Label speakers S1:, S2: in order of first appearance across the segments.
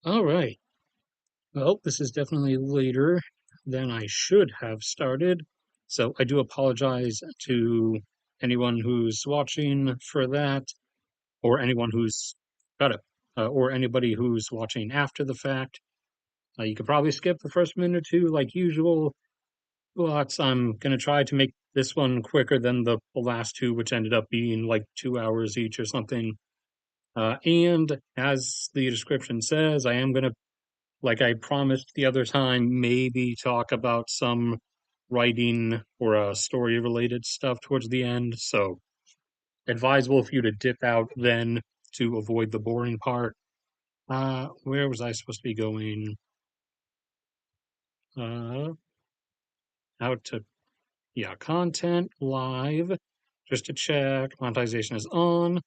S1: All right. Well, this is definitely later than I should have started. So I do apologize to anyone who's watching for that, or anyone who's got it, or anybody who's watching after the fact. You could probably skip the first minute or two like usual, but I'm going to try to make this one quicker than the last two, which ended up being like 2 hours each or something. And as the description says, I am going to, like I promised the other time, maybe talk about some writing or story related stuff towards the end. So, advisable for you to dip out then to avoid the boring part. Where was I supposed to be going? Uh, how to, yeah, content live, just to check. Monetization is on.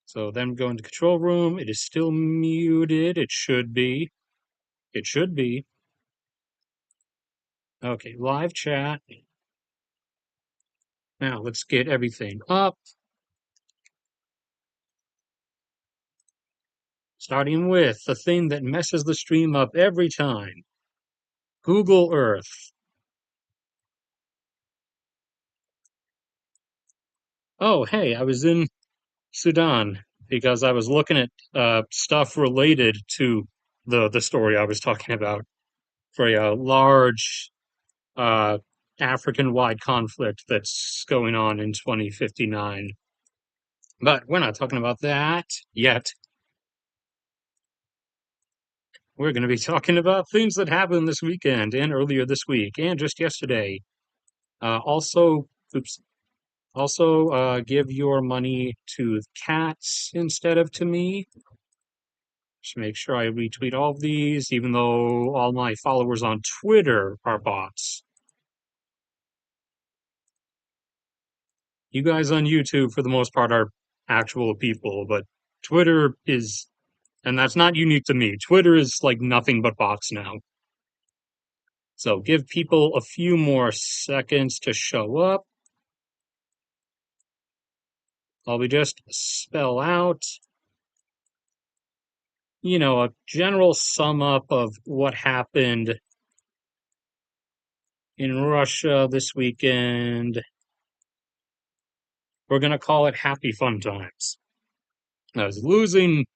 S1: So then go into control room. It is still muted. It should be. It should be. Okay, live chat. Now let's get everything up. Starting with the thing that messes the stream up every time. Google Earth. Oh, hey, I was in Sudan because I was looking at stuff related to the story I was talking about for a large uh, African-wide conflict that's going on in 2059. But we're not talking about that yet. We're going to be talking about things that happened this weekend and earlier this week and just yesterday. Also, oops, also give your money to cats instead of to me. Just make sure I retweet all of these, even though all my followers on Twitter are bots. You guys on YouTube, for the most part, are actual people, but Twitter is, and that's not unique to me. Twitter is like nothing but bots now. So give people a few more seconds to show up. While we just spell out, a general sum up of what happened in Russia this weekend. We're going to call it happy fun times. I was losing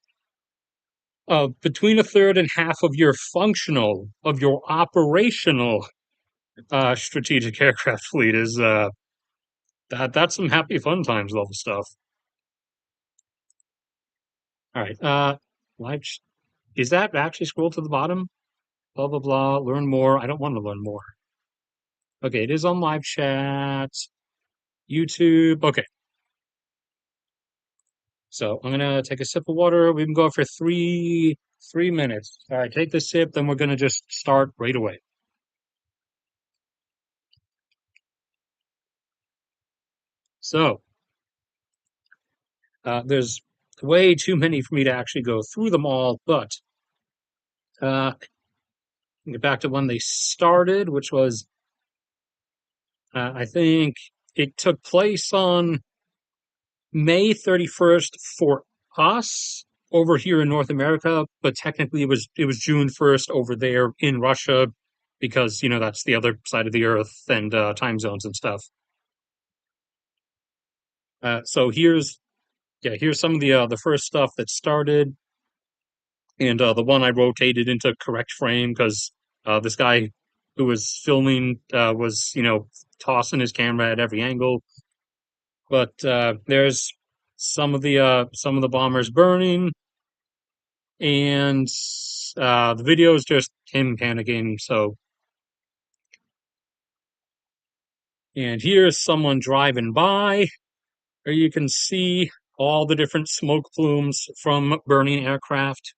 S1: between a third and half of your operational strategic aircraft fleet is that's some happy fun times level stuff. All right, live is that actually scroll to the bottom? Blah blah blah. Learn more. I don't want to learn more. Okay, it is on live chat, YouTube. Okay, so I'm gonna take a sip of water. We can go for three minutes. All right, take the sip, then we're gonna just start right away. So there's way too many for me to actually go through them all, but uh, get back to when they started, which was I think it took place on May 31st for us over here in North America, but technically it was June 1st over there in Russia because that's the other side of the earth and time zones and stuff. So here's some of the first stuff that started, and the one I rotated into correct frame because this guy who was filming was tossing his camera at every angle. But there's some of the bombers burning, and the video is just him panicking. So, and here's someone driving by, where you can see all the different smoke plumes from burning aircraft.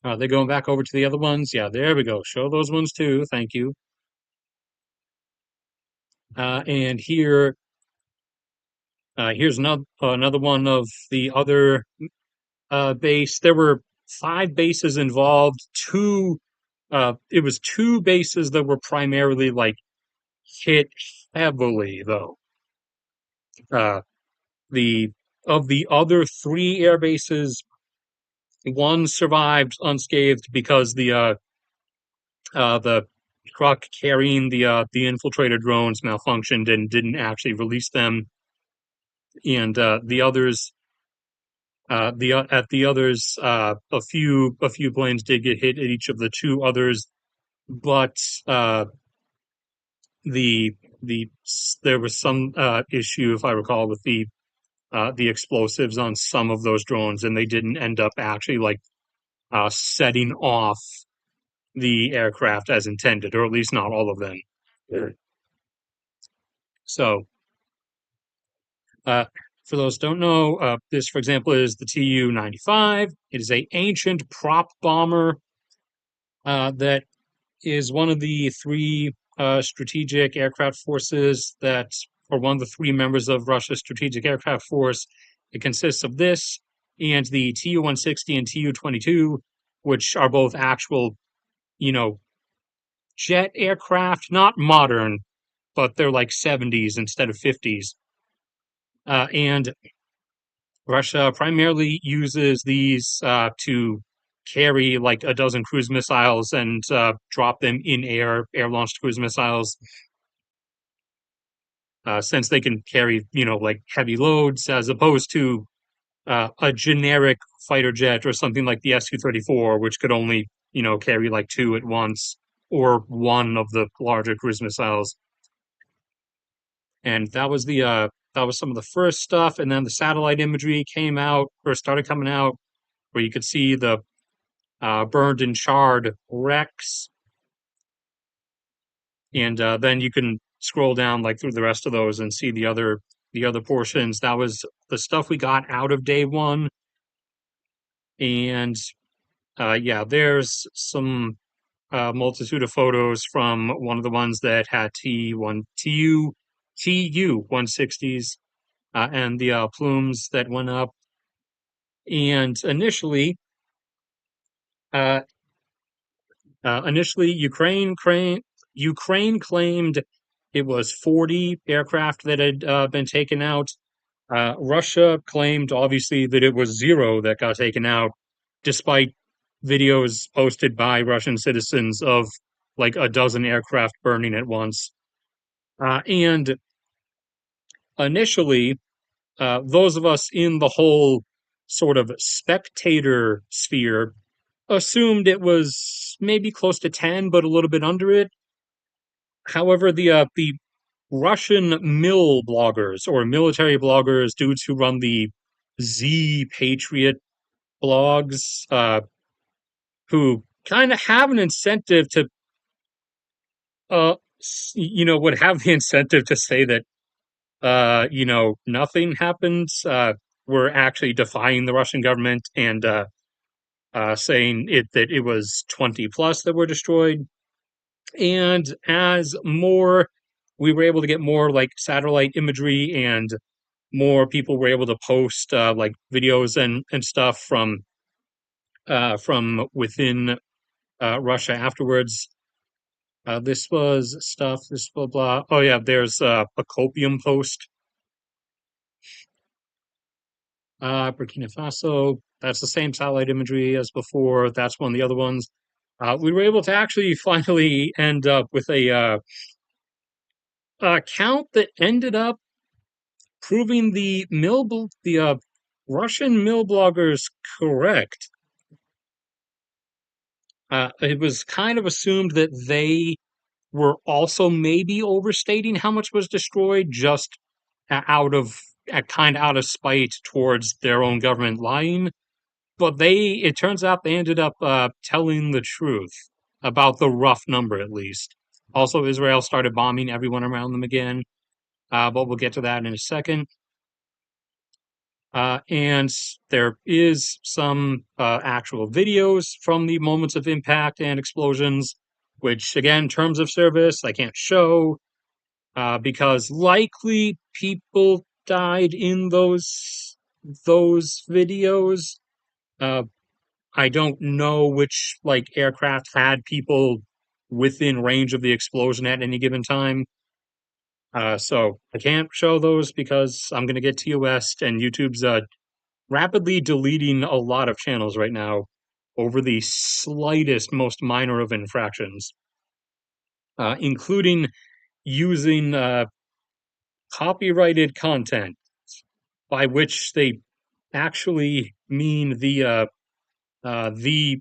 S1: They're going back over to the other ones. Yeah, there we go. Show those ones too. Thank you. And here's another one of the other base. There were five bases involved. It was two bases that were primarily like hit heavily, though. Uh, the of the other three air bases, One survived unscathed because the truck carrying the infiltrator drones malfunctioned and didn't actually release them, and the others the at the others a few planes did get hit at each of the two others, but uh, the there was some issue, if I recall, with the explosives on some of those drones, and they didn't end up actually like setting off the aircraft as intended, or at least not all of them. So, uh, for those who don't know, this, for example, is the Tu-95. It is a ancient prop bomber that is one of the three strategic aircraft forces that, or one of the three members of Russia's strategic aircraft force. It consists of this and the Tu-160 and Tu-22, which are both actual, you know, jet aircraft, not modern, but they're like 70s instead of 50s. And Russia primarily uses these to carry like a dozen cruise missiles and drop them in air launched cruise missiles, since they can carry, like heavy loads, as opposed to a generic fighter jet or something like the Su-34, which could only, carry like two at once or one of the larger cruise missiles. And that was some of the first stuff. And then the satellite imagery came out or started coming out, where you could see the burned and charred wrecks, and then you can scroll down like through the rest of those and see the other portions. That was the stuff we got out of day one, and yeah, there's some multitude of photos from one of the ones that had TU 160s, and the plumes that went up. And uh, initially, Ukraine claimed it was 40 aircraft that had been taken out. Russia claimed, obviously, that it was zero that got taken out, despite videos posted by Russian citizens of like a dozen aircraft burning at once. And initially, those of us in the whole sort of spectator sphere assumed it was maybe close to 10, but a little bit under it. However, the Russian mil bloggers or military bloggers, dudes who run the Z Patriot blogs, who kind of have an incentive to, would have the incentive to say that, nothing happened. Were actually defying the Russian government and saying that it was 20 plus that were destroyed. And as more, we were able to get more like satellite imagery, and more people were able to post like videos and stuff from within Russia afterwards. This was stuff. This blah blah. Oh yeah, there's a copium post. Burkina Faso. That's the same satellite imagery as before. That's one of the other ones. We were able to actually finally end up with a count that ended up proving the Russian mill bloggers correct. It was kind of assumed that they were also maybe overstating how much was destroyed, just out of kind of out of spite towards their own government lying. But it turns out they ended up telling the truth about the rough number, at least. Also, Israel started bombing everyone around them again, but we'll get to that in a second. And there is some actual videos from the moments of impact and explosions, which, again, terms of service, I can't show, because likely people died in those videos. Uh, I don't know which like aircraft had people within range of the explosion at any given time. So I can't show those because I'm going to get TOS, and YouTube's rapidly deleting a lot of channels right now over the slightest, most minor of infractions, including using copyrighted content, by which they actually mean the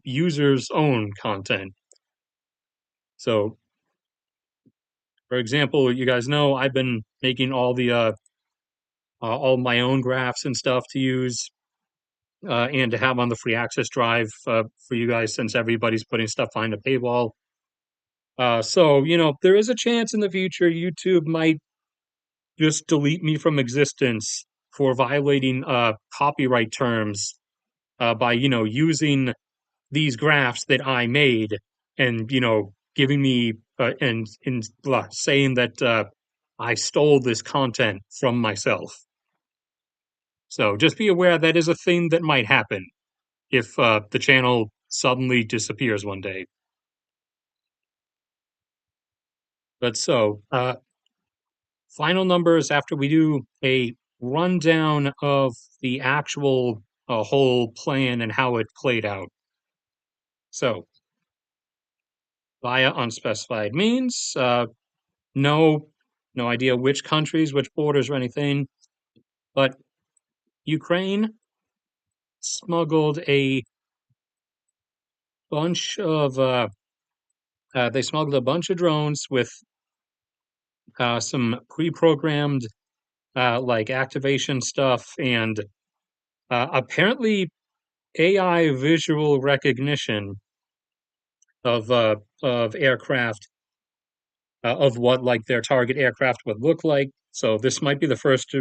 S1: user's own content. So, for example, you guys know I've been making all my own graphs and stuff to use and to have on the free access drive for you guys, since everybody's putting stuff behind a paywall. So, there is a chance in the future YouTube might just delete me from existence for violating copyright terms by, using these graphs that I made and, giving me and saying that I stole this content from myself. So just be aware that is a thing that might happen if the channel suddenly disappears one day. But final numbers after we do a rundown of the actual whole plan and how it played out. So, via unspecified means, no, no idea which countries, which borders, or anything, but Ukraine smuggled a bunch of they smuggled a bunch of drones with some pre-programmed like activation stuff and apparently AI visual recognition of aircraft of what like their target aircraft would look like. So this might be the first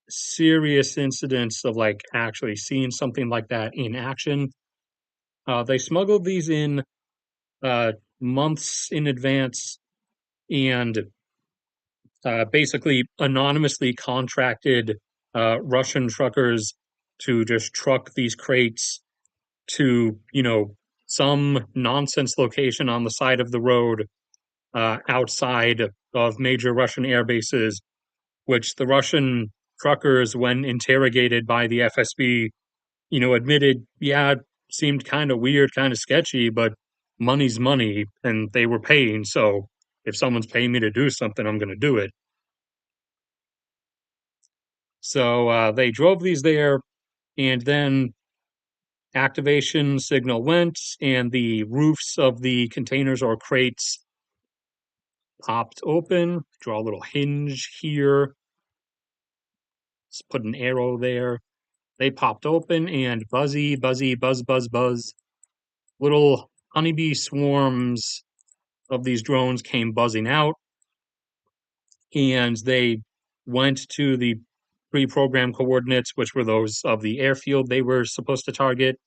S1: serious incidents of like actually seeing something like that in action. They smuggled these in uh, months in advance and basically anonymously contracted Russian truckers to just truck these crates to, some nonsense location on the side of the road outside of major Russian air bases, which the Russian truckers, when interrogated by the FSB, admitted, yeah, it seemed kind of weird, kind of sketchy, but money's money, and they were paying. So if someone's paying me to do something, I'm going to do it. So they drove these there, and then activation signal went, and the roofs of the containers or crates popped open. Draw a little hinge here. Let's put an arrow there. They popped open, and buzzy, buzzy, buzz, buzz, buzz. Little honeybee swarms of these drones came buzzing out, and they went to the pre-programmed coordinates, which were those of the airfield they were supposed to target,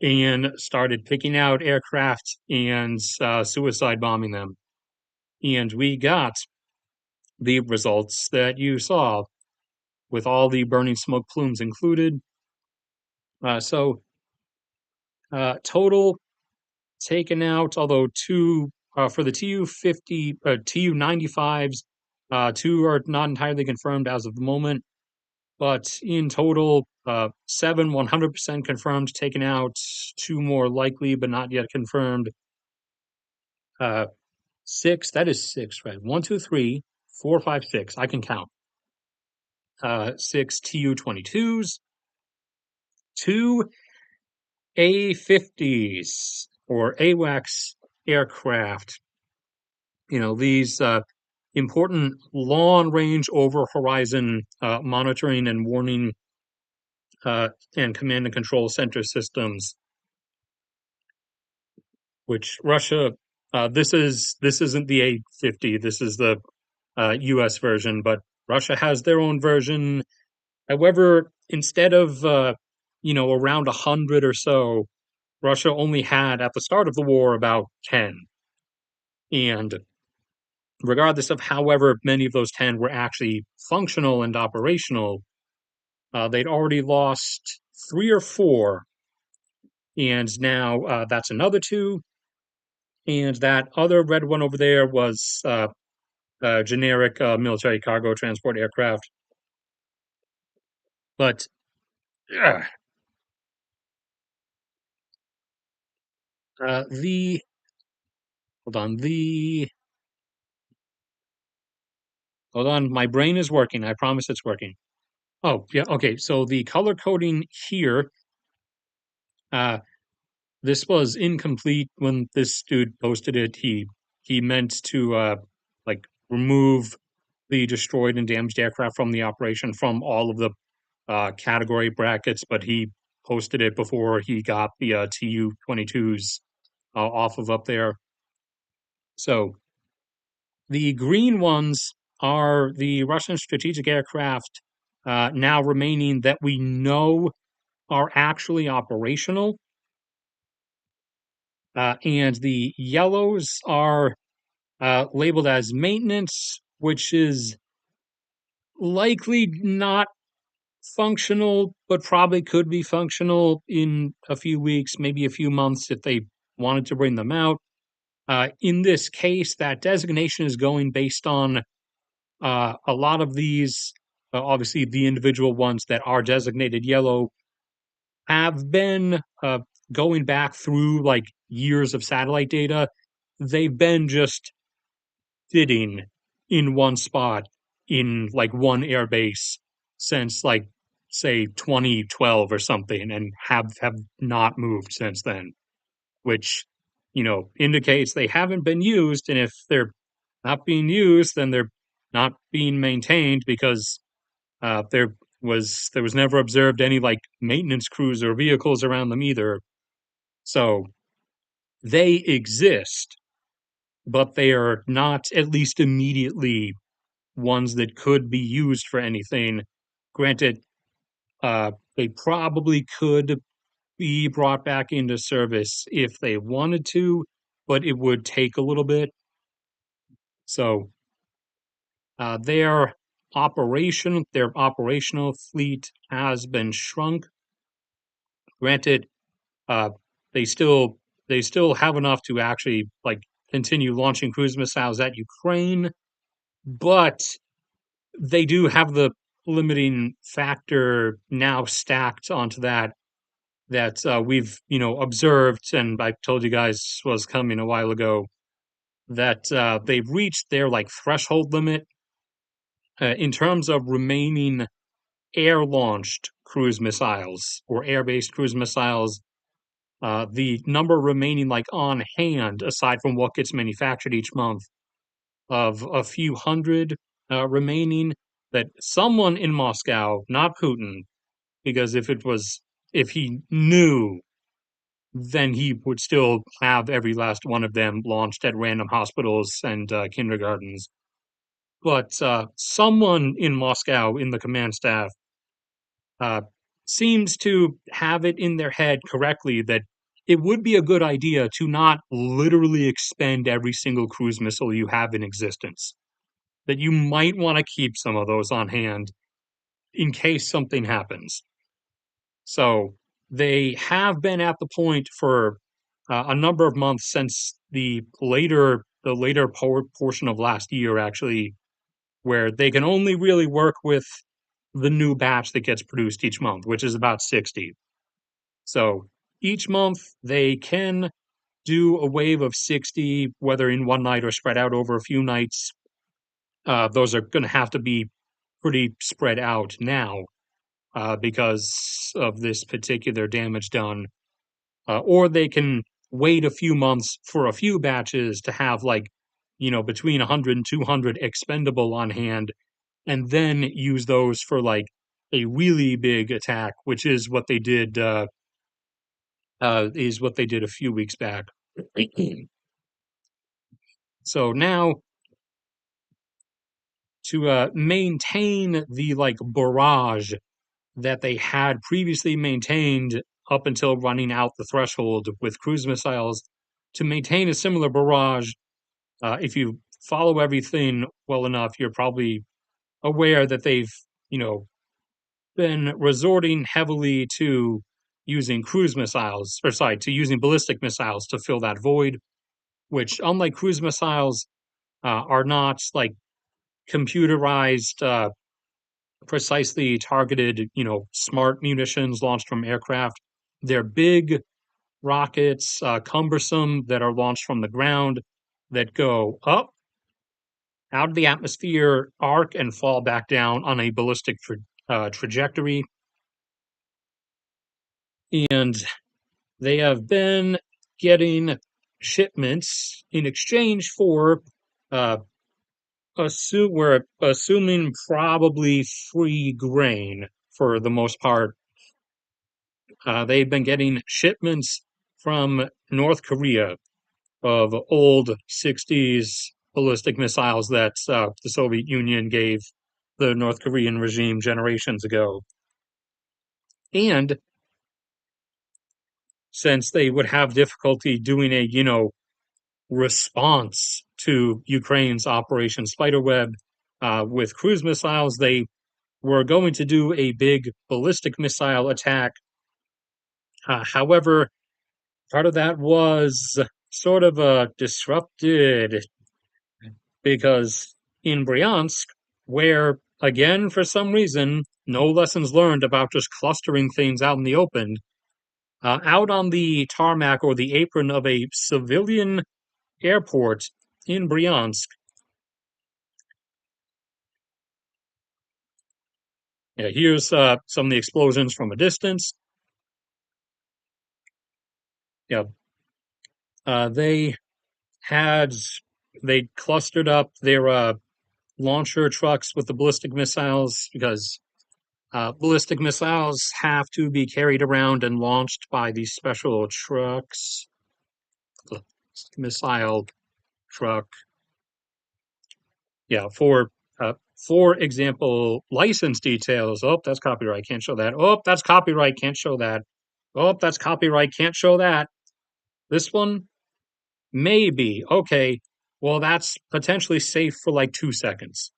S1: and started picking out aircraft and suicide bombing them. And we got the results that you saw, with all the burning smoke plumes included. So total taken out, although two for the TU-50, TU-95s, two are not entirely confirmed as of the moment, but in total, seven 100% confirmed taken out, two more likely but not yet confirmed. Uh, six, that is six, right? One, two, three, four, five, six. I can count. Six TU-22s, two A-50s or AWACS aircraft. These important long range over horizon monitoring and warning and command and control center systems, which Russia, this isn't the A-50, this is the US version, but Russia has their own version. However, instead of around 100 or so, Russia only had at the start of the war about 10. And regardless of however many of those 10 were actually functional and operational, they'd already lost three or four, and now that's another two. And that other red one over there was generic military cargo transport aircraft. But The hold on, the hold on, my brain is working. I promise it's working. Oh, yeah, okay. So the color coding here, uh, this was incomplete when this dude posted it. He meant to like remove the destroyed and damaged aircraft from the operation from all of the category brackets, but he posted it before he got the Tu-22s off of up there. So the green ones are the Russian strategic aircraft now remaining that we know are actually operational. And the yellows are labeled as maintenance, which is likely not functional, but probably could be functional in a few weeks, maybe a few months if they wanted to bring them out. In this case, that designation is going based on a lot of these, obviously, the individual ones that are designated yellow have been going back through like years of satellite data. They've been just sitting in one spot in like one airbase since like say 2012 or something and have not moved since then, which indicates they haven't been used, and if they're not being used then they're not being maintained because there was never observed any like maintenance crews or vehicles around them either. So they exist, but they are not, at least immediately, ones that could be used for anything. Granted, they probably could be brought back into service if they wanted to, but it would take a little bit. So their operational fleet has been shrunk. Granted, uh, they still they still have enough to actually like continue launching cruise missiles at Ukraine, but they do have the limiting factor now stacked onto that we've observed, and I told you guys was coming a while ago, that they've reached their like threshold limit in terms of remaining air launched cruise missiles or air based cruise missiles. The number remaining like on hand, aside from what gets manufactured each month, of a few hundred remaining, that someone in Moscow, not Putin, because if he knew, then he would still have every last one of them launched at random hospitals and kindergartens. But someone in Moscow in the command staff uh, seems to have it in their head correctly that it would be a good idea to not literally expend every single cruise missile you have in existence. That you might want to keep some of those on hand in case something happens. So they have been at the point for a number of months since the later portion of last year, actually, where they can only really work with the new batch that gets produced each month, which is about 60. So each month they can do a wave of 60, whether in one night or spread out over a few nights. Those are going to have to be pretty spread out now because of this particular damage done. Or they can wait a few months for a few batches to have like, between 100 and 200 expendable on hand, and then use those for like a really big attack, which is what they did a few weeks back. So now to maintain the like barrage that they had previously maintained up until running out the threshold with cruise missiles, to maintain a similar barrage, if you follow everything well enough, you're probably aware that they've, you know, been resorting heavily to using cruise missiles, or sorry, to using ballistic missiles to fill that void, which, unlike cruise missiles, are not like computerized, precisely targeted, smart munitions launched from aircraft. They're big, rockets, cumbersome, that are launched from the ground, that go up out of the atmosphere, arc, and fall back down on a ballistic trajectory. And they have been getting shipments in exchange for, uh, we're assuming probably free grain for the most part. They've been getting shipments from North Korea of old 60s ballistic missiles that the Soviet Union gave the North Korean regime generations ago. And since they would have difficulty doing a, response to Ukraine's Operation Spiderweb with cruise missiles, they were going to do a big ballistic missile attack. However, part of that was sort of disrupted because in Bryansk, where again, for some reason, no lessons learned about just clustering things out in the open, out on the tarmac or the apron of a civilian airport in Bryansk. Yeah, here's some of the explosions from a distance. Yeah, uh, they had they clustered up their launcher trucks with the ballistic missiles because ballistic missiles have to be carried around and launched by these special trucks. Missile truck. Yeah, for example, license details. Oh, that's copyright. Can't show that. Oh, that's copyright. Can't show that. Oh, that's copyright. Can't show that. This one, maybe. Okay. Well, that's potentially safe for like 2 seconds.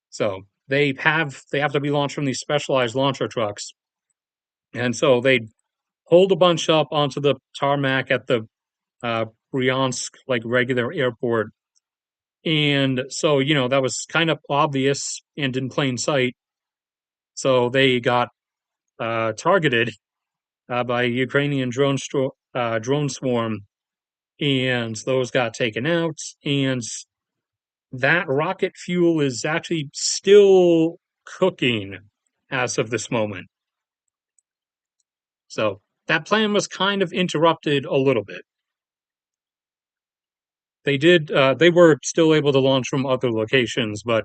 S1: So they have to be launched from these specialized launcher trucks. And so they hold a bunch up onto the tarmac at the Bryansk like regular airport. And so, that was kind of obvious and in plain sight. So they got targeted by a Ukrainian drone swarm, and those got taken out. And that rocket fuel is actually still cooking as of this moment. So that plan was kind of interrupted a little bit. They were still able to launch from other locations, but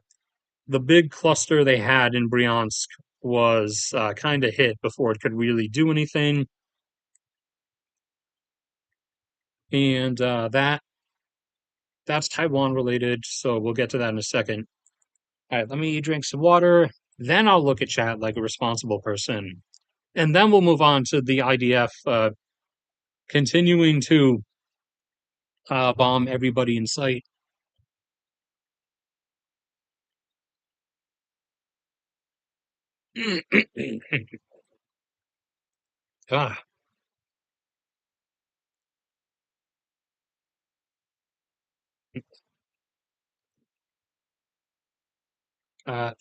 S1: the big cluster they had in Bryansk was kind of hit before it could really do anything. And that's Taiwan related, so we'll get to that in a second. All right, let me drink some water. Then I'll look at chat like a responsible person. And then we'll move on to the IDF continuing to bomb everybody in sight. ah,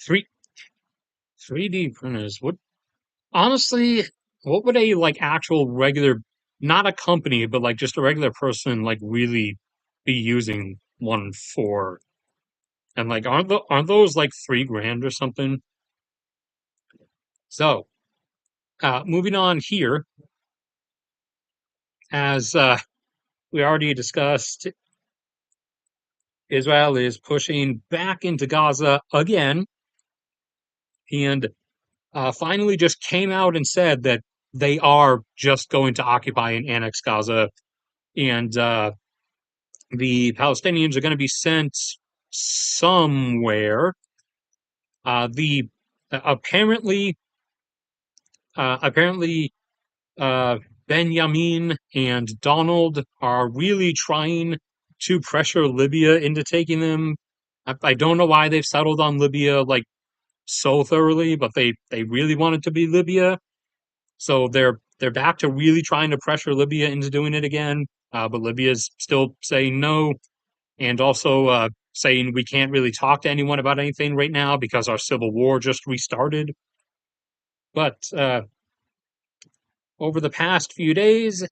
S1: three 3D printers. What honestly, what would a like actual regular, not a company, but like just a regular person like really be using one for? And like, aren't those like 3 grand or something? So, moving on here, as we already discussed, Israel is pushing back into Gaza again, and finally just came out and said that they are just going to occupy and annex Gaza, and the Palestinians are going to be sent somewhere. The apparently, apparently, uh, Benjamin and Donald are really trying to pressure Libya into taking them. I don't know why they've settled on Libya like so thoroughly, but they really want it to be Libya. So they're back to really trying to pressure Libya into doing it again. But Libya's still saying no, and also saying we can't really talk to anyone about anything right now because our civil war just restarted. But over the past few days,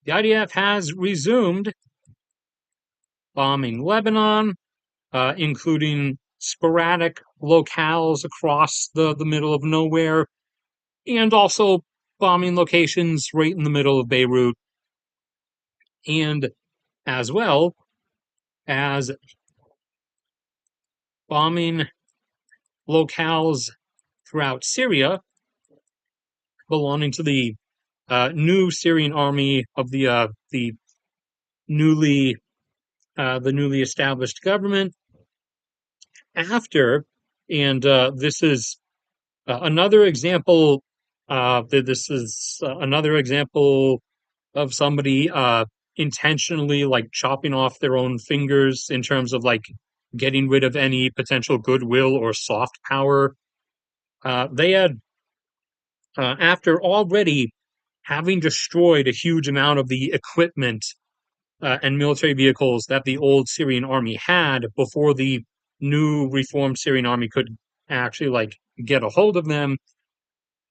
S1: the IDF has resumed bombing Lebanon, including sporadic locales across the middle of nowhere, and also bombing locations right in the middle of Beirut, and as well as bombing locales throughout Syria belonging to the new Syrian army of newly the newly established government after, and this is another example. This is another example of somebody intentionally like chopping off their own fingers in terms of like getting rid of any potential goodwill or soft power. They had, after already having destroyed a huge amount of the equipment and military vehicles that the old Syrian army had before the new reformed Syrian army could actually like get a hold of them,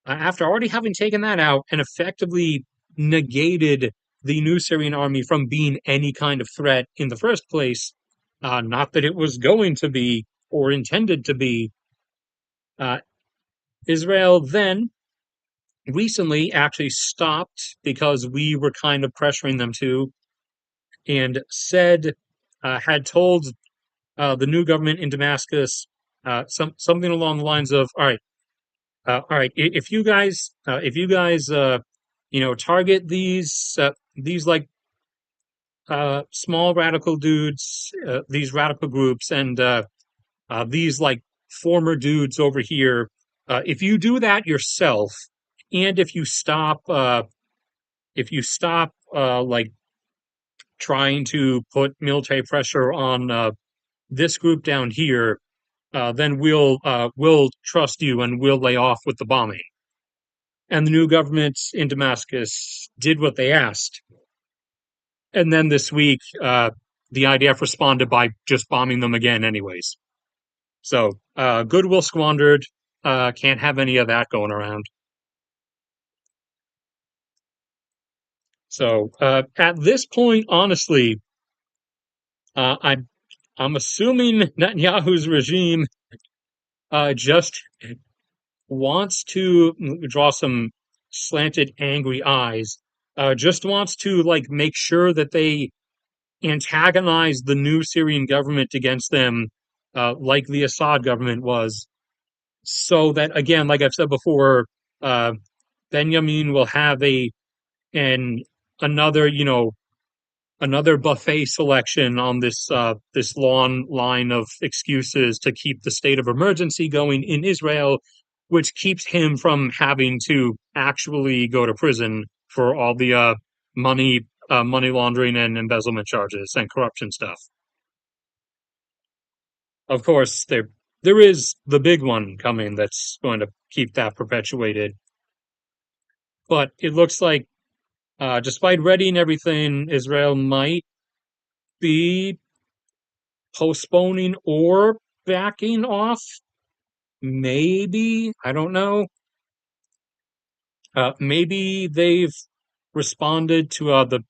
S1: after already having taken that out and effectively negated the new Syrian army from being any kind of threat in the first place, not that it was going to be or intended to be, uh, Israel then recently actually stopped because we were kind of pressuring them to, and said, had told the new government in Damascus something along the lines of, all right, if you guys, target these like small radical dudes, these radical groups, and these like former dudes over here, if you do that yourself, and if you stop, like trying to put military pressure on this group down here, then we'll trust you and we'll lay off with the bombing. And the new government in Damascus did what they asked. And then this week, the IDF responded by just bombing them again, anyways. So goodwill squandered. Can't have any of that going around. So at this point, honestly, I'm assuming Netanyahu's regime just wants to draw some slanted, angry eyes. Just wants to like make sure that they antagonize the new Syrian government against them, like the Assad government was, so that again, like I've said before, uh, Benjamin will have an another another buffet selection on this long line of excuses to keep the state of emergency going in Israel, which keeps him from having to actually go to prison for all the money laundering and embezzlement charges and corruption stuff. Of course, there is the big one coming that's going to keep that perpetuated. But it looks like, despite readying everything, Israel might be postponing or backing off. Maybe, I don't know. Maybe they've responded to the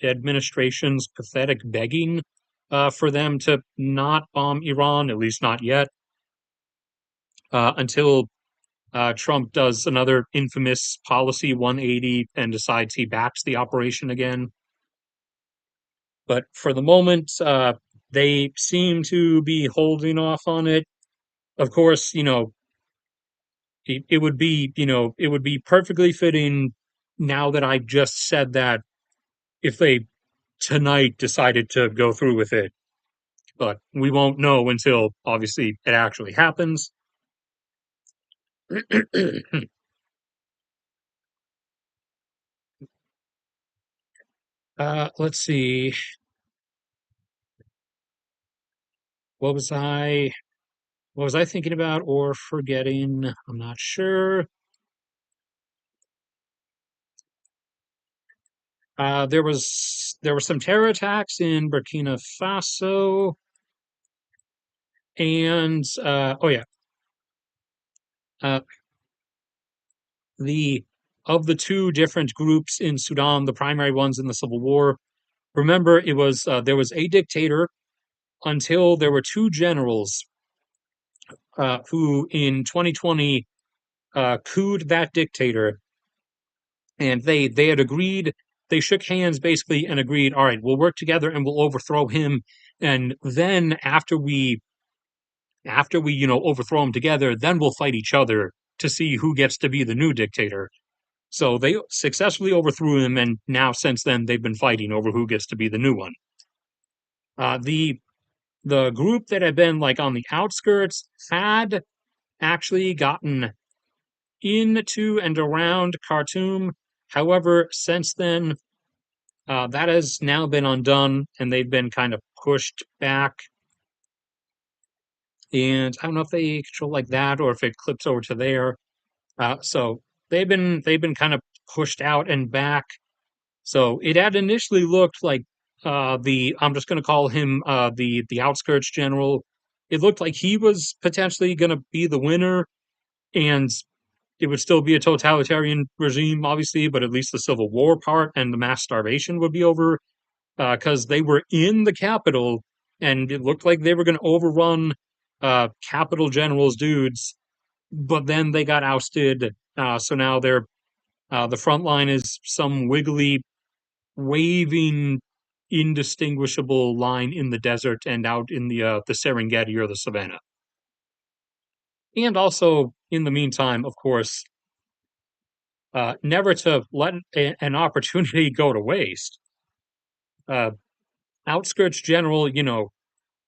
S1: administration's pathetic begging for them to not bomb Iran, at least not yet, until Trump does another infamous policy 180 and decides he backs the operation again. But for the moment, they seem to be holding off on it. Of course, it would be, it would be perfectly fitting now that I just said that if they tonight decided to go through with it. But we won't know until obviously it actually happens. Let's see. What was I what was I thinking about or forgetting? I'm not sure. There were some terror attacks in Burkina Faso, and oh yeah, uh, the of the two different groups in Sudan, the primary ones in the civil war. Remember, it was there was a dictator until there were two generals who in 2020 couped that dictator, and they had agreed. They shook hands basically and agreed, all right, we'll work together and we'll overthrow him. And then after we overthrow him together, then we'll fight each other to see who gets to be the new dictator. So they successfully overthrew him, and now since then they've been fighting over who gets to be the new one. The group that had been like on the outskirts had actually gotten into and around Khartoum. However, since then, that has now been undone, and they've been kind of pushed back. And I don't know if they control like that or if it clips over to there. So they've been kind of pushed out and back. So it had initially looked like the I'm just going to call him the outskirts general. It looked like he was potentially going to be the winner, and it would still be a totalitarian regime, obviously, but at least the civil war part and the mass starvation would be over because they were in the capital, and it looked like they were going to overrun capital general's dudes, but then they got ousted. So now they're the front line is some wiggly, waving, indistinguishable line in the desert and out in the Serengeti or the savannah. And also, in the meantime, of course, never to let an opportunity go to waste. Uh, Outskirts General,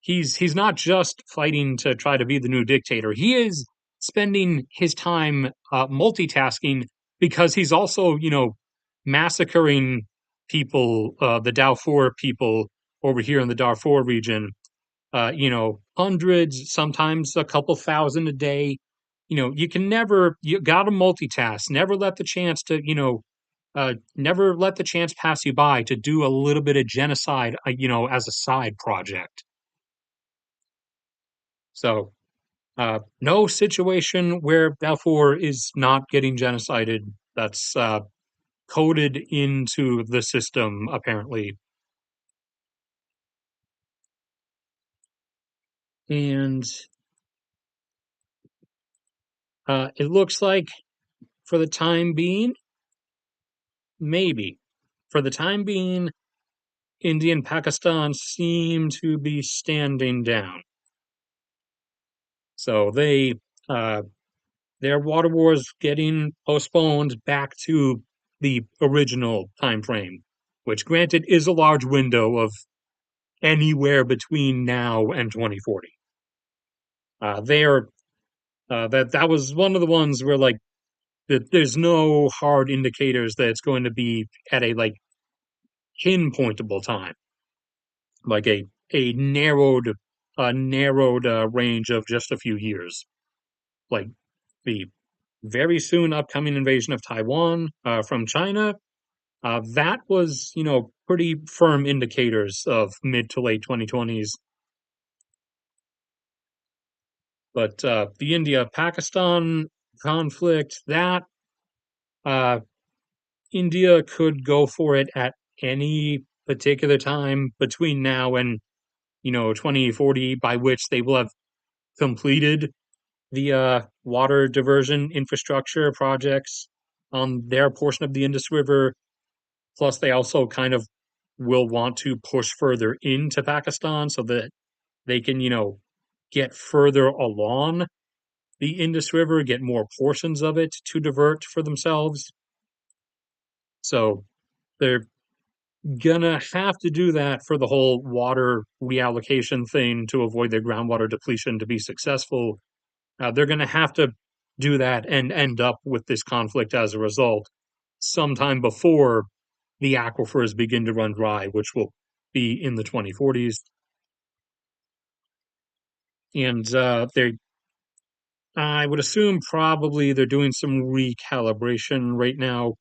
S1: he's not just fighting to try to be the new dictator. He is spending his time multitasking because he's also, massacring people, the Darfur people over here in the Darfur region. Hundreds, sometimes a couple thousand a day. You gotta multitask. Never let the chance pass you by to do a little bit of genocide, as a side project. So, no situation where Balfour is not getting genocided. That's coded into the system, apparently. And it looks like, for the time being, maybe, for the time being, India and Pakistan seem to be standing down. So uh, their water wars getting postponed back to the original time frame, which granted is a large window of anywhere between now and 2040. They're that was one of the ones where like there's no hard indicators that it's going to be at a like pinpointable time, like a narrowed range of just a few years, like the very soon upcoming invasion of Taiwan from China. That was, pretty firm indicators of mid to late 2020s. But the India-Pakistan conflict, that uh, India could go for it at any particular time between now and 2040, by which they will have completed the water diversion infrastructure projects on their portion of the Indus River. Plus, they also kind of will want to push further into Pakistan so that they can, get further along the Indus River, get more portions of it to divert for themselves. So they're gonna have to do that for the whole water reallocation thing to avoid their groundwater depletion to be successful. They're gonna have to do that and end up with this conflict as a result sometime before the aquifers begin to run dry, which will be in the 2040s. And I would assume probably they're doing some recalibration right now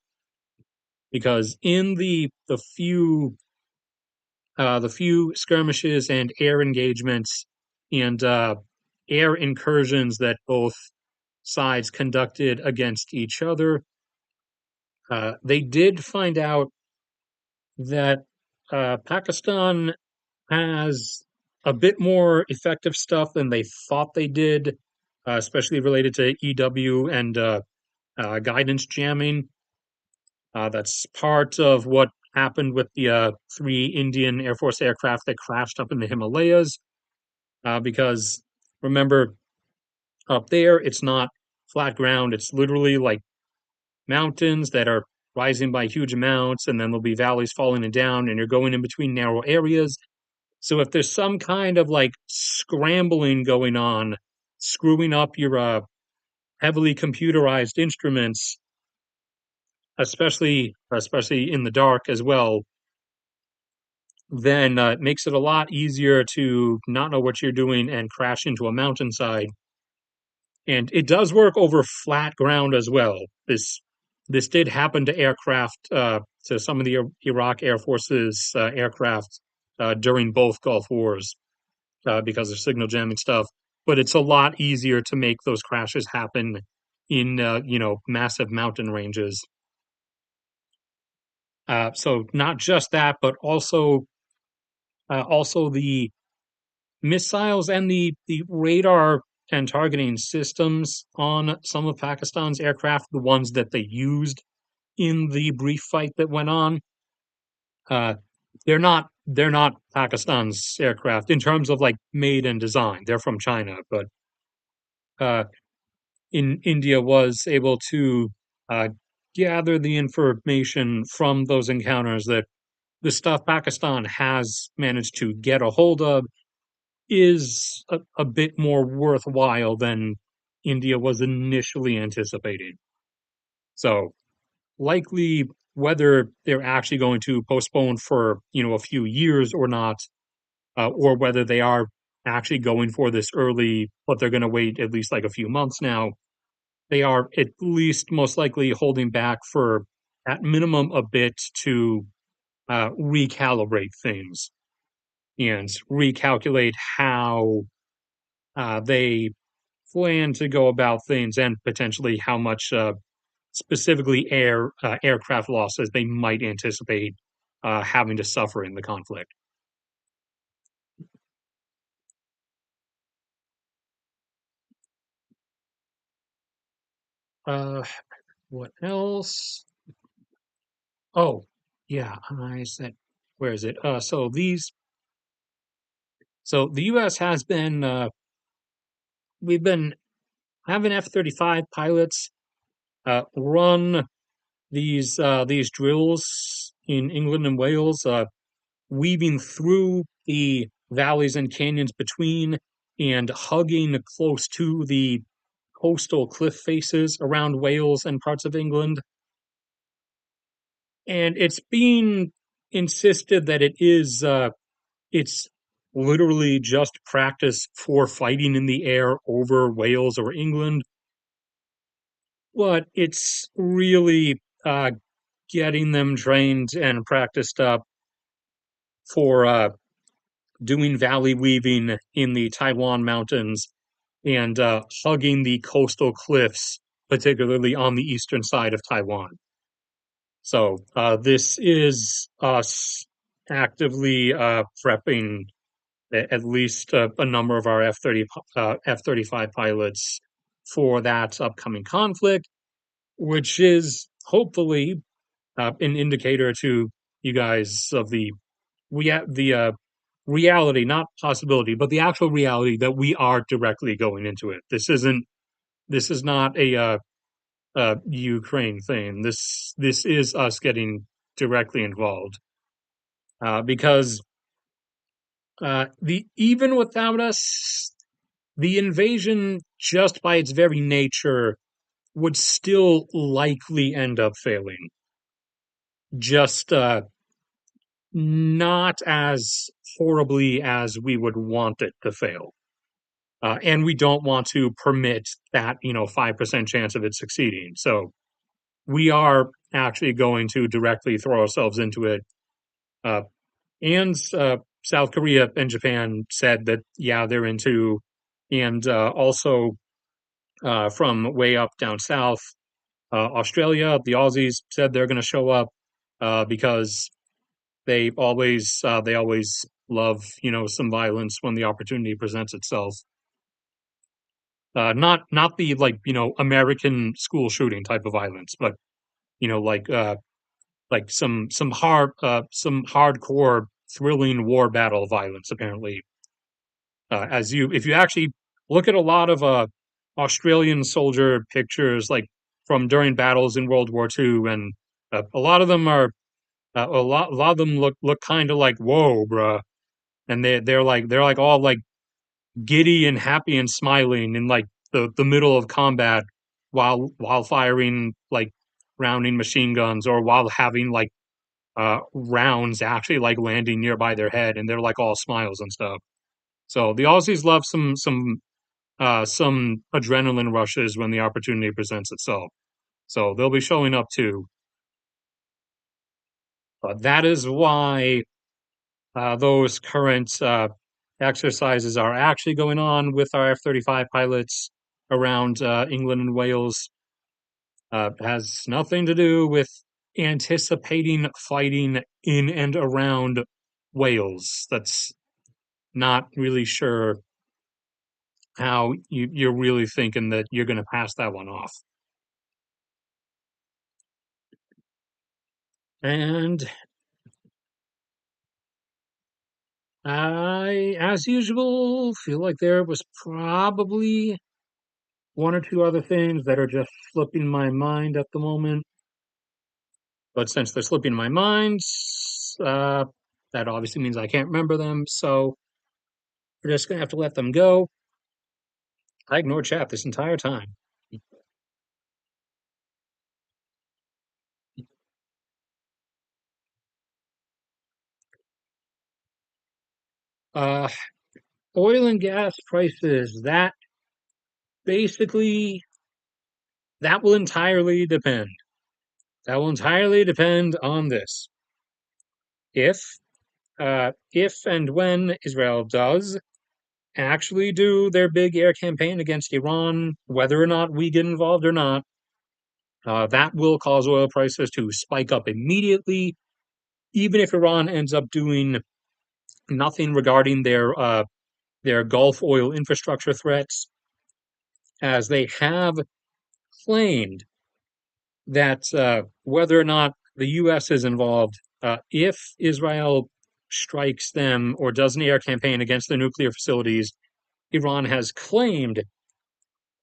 S1: because in the few skirmishes and air engagements and air incursions that both sides conducted against each other, They did find out that Pakistan has a bit more effective stuff than they thought they did, especially related to EW and guidance jamming. That's part of what happened with the three Indian Air Force aircraft that crashed up in the Himalayas. Because remember, up there, it's not flat ground, it's literally like mountains that are rising by huge amounts, and then there'll be valleys falling and down, and you're going in between narrow areas. So if there's some kind of like scrambling going on, screwing up your heavily computerized instruments, especially in the dark as well, then it makes it a lot easier to not know what you're doing and crash into a mountainside. And it does work over flat ground as well. This did happen to aircraft, to some of the Iraq Air Force's aircraft during both Gulf Wars, because of signal jamming stuff. But it's a lot easier to make those crashes happen in massive mountain ranges. So not just that, but also the missiles and the radar and targeting systems on some of Pakistan's aircraft, the ones that they used in the brief fight that went on, uh, they're not Pakistan's aircraft in terms of like made and design. They're from China, but uh, in India was able to uh, gather the information from those encounters that the stuff Pakistan has managed to get a hold of is a bit more worthwhile than India was initially anticipating. So likely whether they're actually going to postpone for a few years or not, or whether they are actually going for this early, but they're going to wait at least like a few months now. They are at least most likely holding back for at minimum a bit to recalibrate things and recalculate how they plan to go about things and potentially how much specifically aircraft losses they might anticipate having to suffer in the conflict. Uh, what else? Oh, yeah, I said, where is it? So the U.S. has been, we've been having F-35 pilots run these drills in England and Wales, weaving through the valleys and canyons between and hugging close to the coastal cliff faces around Wales and parts of England. And it's being insisted that it's literally just practice for fighting in the air over Wales or England, but it's really getting them trained and practiced up for doing valley weaving in the Taiwan mountains and hugging the coastal cliffs, particularly on the eastern side of Taiwan. So this is us actively prepping at least a number of our F-35 pilots for that upcoming conflict, which is hopefully an indicator to you guys of the reality, not possibility, but the actual reality that we are directly going into it. This is not a Ukraine thing. This is us getting directly involved, because the even without us, the invasion just by its very nature would still likely end up failing. Just not as horribly as we would want it to fail. And we don't want to permit that, 5% chance of it succeeding. So we are actually going to directly throw ourselves into it. Uh, and South Korea and Japan said that, yeah, they're into, and also from way up down south, Australia, the Aussies said they're going to show up because they always love some violence when the opportunity presents itself. Not the like American school shooting type of violence, but you know like uh, like some hardcore thrilling war battle violence apparently. As you if you actually look at a lot of Australian soldier pictures like from during battles in World War II, and a lot of them are a lot of them look kind of like whoa, bruh, and they're like all like giddy and happy and smiling in like the middle of combat while firing like rounding machine guns or while having like rounds actually like landing nearby their head, and they're like all smiles and stuff. So the Aussies love some adrenaline rushes when the opportunity presents itself. So they'll be showing up too. That is why those current exercises are actually going on with our F-35 pilots around England and Wales. Has nothing to do with anticipating fighting in and around Wales. That's not really sure how you're really thinking that you're going to pass that one off. And I, as usual, feel like there was probably one or two other things that are just slipping my mind at the moment. But since they're slipping my mind, uh, that obviously means I can't remember them. So we're just gonna have to let them go. I ignored chat this entire time. Uh, Oil and gas prices. Basically that will entirely depend. That will entirely depend on this. If if and when Israel does actually do their big air campaign against Iran, whether or not we get involved or not, that will cause oil prices to spike up immediately, even if Iran ends up doing nothing regarding their Gulf oil infrastructure threats, as they have claimed that whether or not the U.S. is involved, if Israel strikes them or does an air campaign against their nuclear facilities, Iran has claimed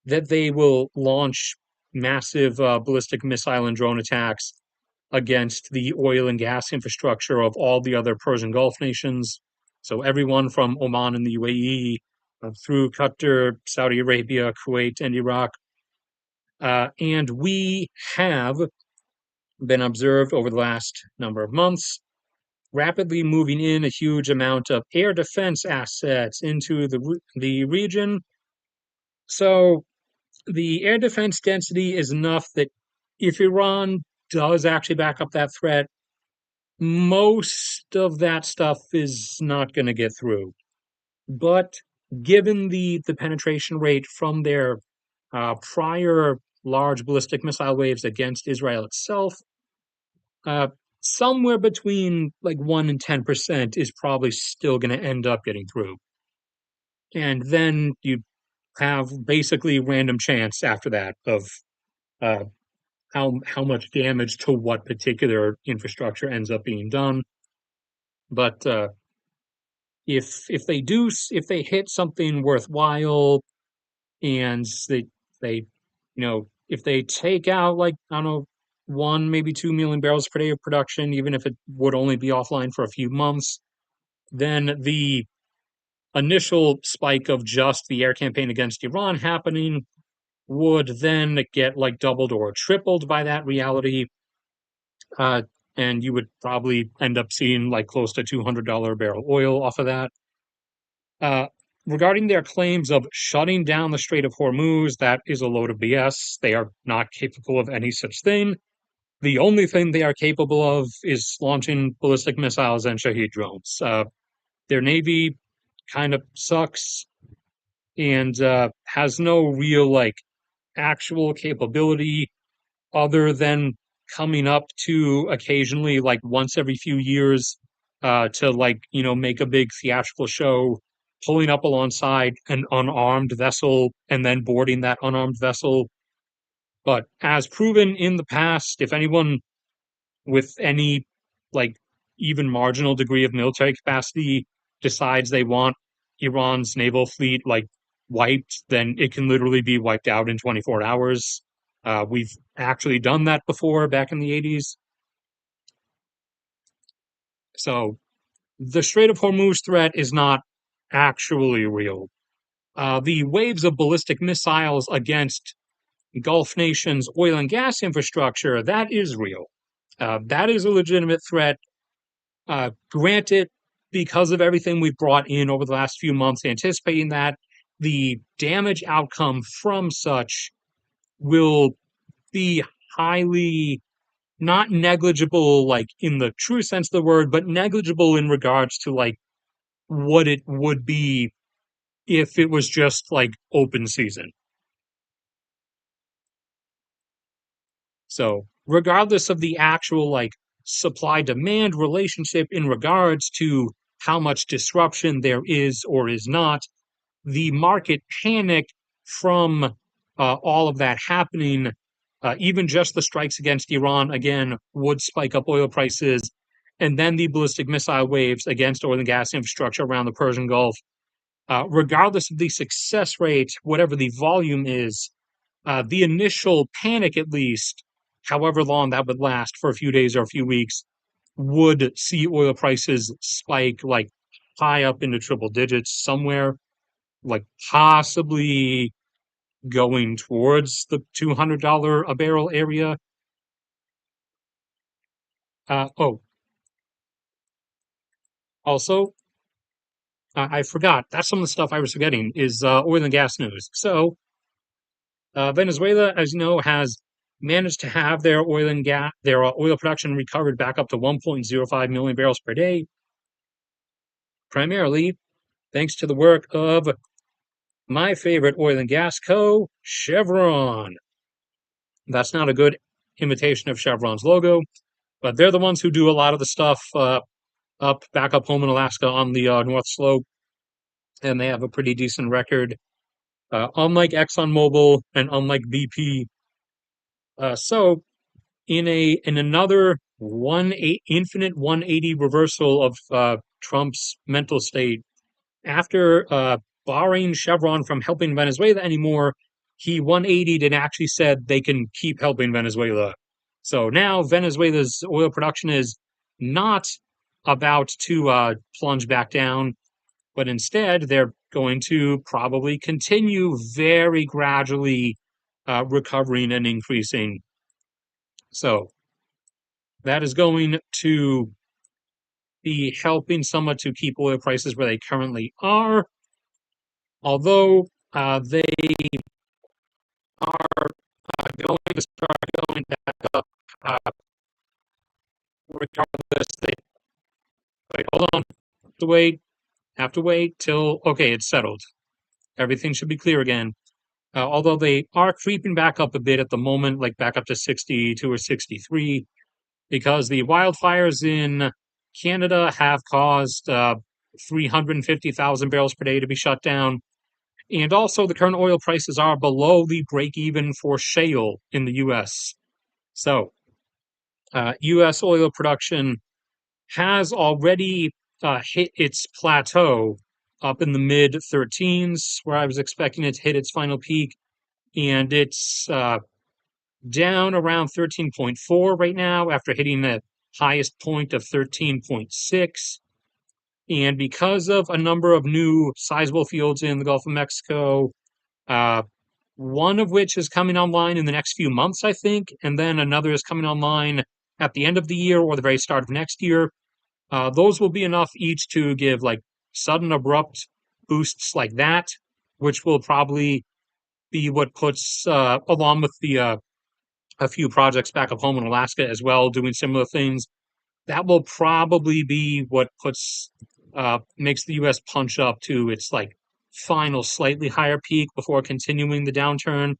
S1: that they will launch massive ballistic missile and drone attacks against the oil and gas infrastructure of all the other Persian Gulf nations. So everyone from Oman and the UAE through Qatar, Saudi Arabia, Kuwait, and Iraq. And we have been observed over the last number of months rapidly moving in a huge amount of air defense assets into the region. So the air defense density is enough that if Iran does actually back up that threat, most of that stuff is not going to get through. But given the penetration rate from their prior large ballistic missile waves against Israel itself, uh, somewhere between like 1 and 10% is probably still going to end up getting through. And then you have basically random chance after that of uh, how much damage to what particular infrastructure ends up being done. But if they hit something worthwhile and they if they take out like I don't know 1 maybe 2 million barrels per day of production, even if it would only be offline for a few months, then the initial spike of just the air campaign against Iran happening would then get like doubled or tripled by that reality. Uh, and you would probably end up seeing like close to $200 a barrel oil off of that. Uh, Regarding their claims of shutting down the Strait of Hormuz, that is a load of BS. They are not capable of any such thing. The only thing they are capable of is launching ballistic missiles and Shahed drones. Their navy kind of sucks and has no real like actual capability other than coming up to occasionally, like once every few years, to like, make a big theatrical show, pulling up alongside an unarmed vessel and then boarding that unarmed vessel. But as proven in the past, if anyone with any like even marginal degree of military capacity decides they want Iran's naval fleet like wiped, then it can literally be wiped out in 24 hours. We've actually done that before back in the 80s. So the Strait of Hormuz threat is not actually real. The waves of ballistic missiles against Gulf nations' oil and gas infrastructure, that is real. That is a legitimate threat. Granted, because of everything we've brought in over the last few months, anticipating that the damage outcome from such will be highly not negligible, like in the true sense of the word, but negligible in regards to like what it would be if it was just like open season. So, regardless of the actual like supply demand relationship in regards to how much disruption there is or is not, the market panic from all of that happening, even just the strikes against Iran, again, would spike up oil prices. And then the ballistic missile waves against oil and gas infrastructure around the Persian Gulf, regardless of the success rate, whatever the volume is, the initial panic, at least, however long that would last for a few days or a few weeks, would see oil prices spike like high up into triple digits somewhere, like possibly going towards the $200 a barrel area. Oh, also, I forgot. That's some of the stuff I was forgetting is oil and gas news. So, Venezuela, as you know, has managed to have their oil production recovered back up to 1.05 million barrels per day, primarily thanks to the work of my favorite oil and gas Chevron. That's not a good imitation of Chevron's logo, but they're the ones who do a lot of the stuff back up home in Alaska on the North Slope, and they have a pretty decent record. Unlike ExxonMobil and unlike BP, so in another infinite 180 reversal of Trump's mental state, after barring Chevron from helping Venezuela anymore, he 180'd and actually said they can keep helping Venezuela. So now Venezuela's oil production is not about to plunge back down, but instead they're going to probably continue very gradually recovering and increasing. So that is going to be helping somewhat to keep oil prices where they currently are, although they are going to start going back up regardless. Wait, hold on. Have to wait till, okay, it's settled. Everything should be clear again. Although they are creeping back up a bit at the moment, like back up to 62 or 63, because the wildfires in Canada have caused 350,000 barrels per day to be shut down. And also, the current oil prices are below the break even for shale in the US. So, US oil production has already hit its plateau up in the mid 13s, where I was expecting it to hit its final peak. And it's down around 13.4 right now after hitting the highest point of 13.6. And because of a number of new sizable fields in the Gulf of Mexico, uh, one of which is coming online in the next few months, I think, and then another is coming online at the end of the year or the very start of next year. Those will be enough each to give like sudden abrupt boosts like that, which will probably be what puts, along with the a few projects back up home in Alaska as well, doing similar things. That will probably be what puts makes the U.S. punch up to its like final slightly higher peak before continuing the downturn.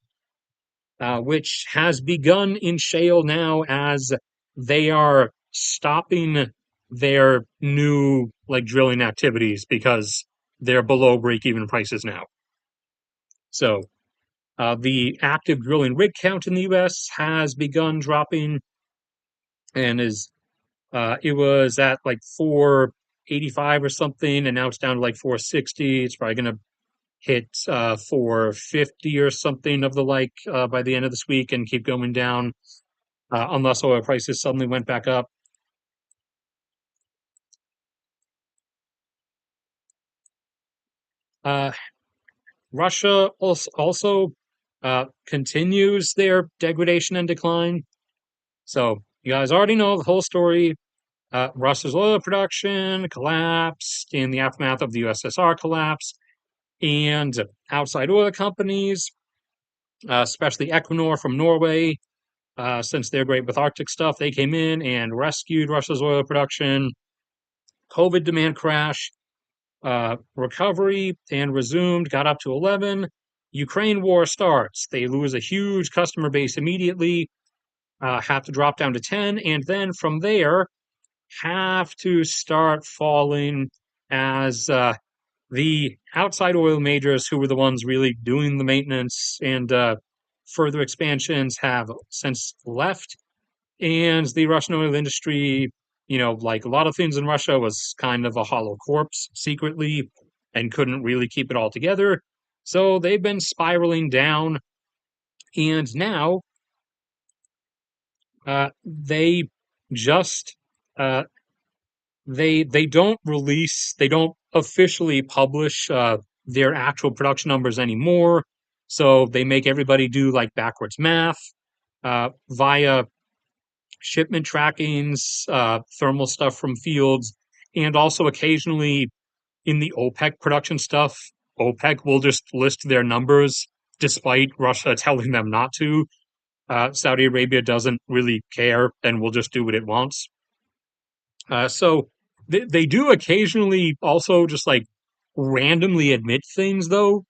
S1: which has begun in shale now as they are stopping their new like drilling activities because they're below break even prices now. So the active drilling rig count in the U.S. has begun dropping and is it was at like 485 or something, and now it's down to like 460. It's probably going to hit 450 or something of the like by the end of this week and keep going down unless oil prices suddenly went back up. Uh, Russia also continues their degradation and decline. So you guys already know the whole story. Russia's oil production collapsed in the aftermath of the USSR collapse, and outside oil companies, especially Equinor from Norway, since they're great with Arctic stuff, they came in and rescued Russia's oil production. COVID demand crash, recovery and resumed, got up to 11. Ukraine war starts. They lose a huge customer base immediately, have to drop down to 10, and then from there have to start falling as the outside oil majors, who were the ones really doing the maintenance and further expansions, have since left. And the Russian oil industry, like a lot of things in Russia, was kind of a hollow corpse secretly and couldn't really keep it all together. So they've been spiraling down. And now they just uh, they don't officially publish their actual production numbers anymore. So they make everybody do like backwards math via shipment trackings, thermal stuff from fields, and also occasionally in the OPEC production stuff, OPEC will just list their numbers despite Russia telling them not to. Saudi Arabia doesn't really care and will just do what it wants. So they do occasionally also just like randomly admit things, though.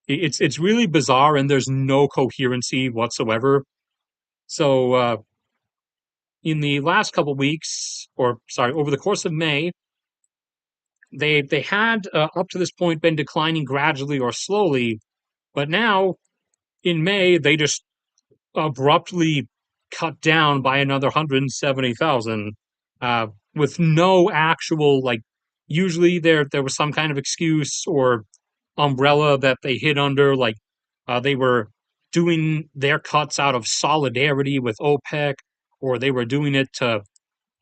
S1: It's really bizarre and there's no coherency whatsoever. So in the last couple weeks, or sorry, over the course of May, they had up to this point been declining gradually or slowly, but now in May they just abruptly cut down by another 170,000 with no actual like. Usually there was some kind of excuse or umbrella that they hid under, like they were doing their cuts out of solidarity with OPEC, or they were doing it to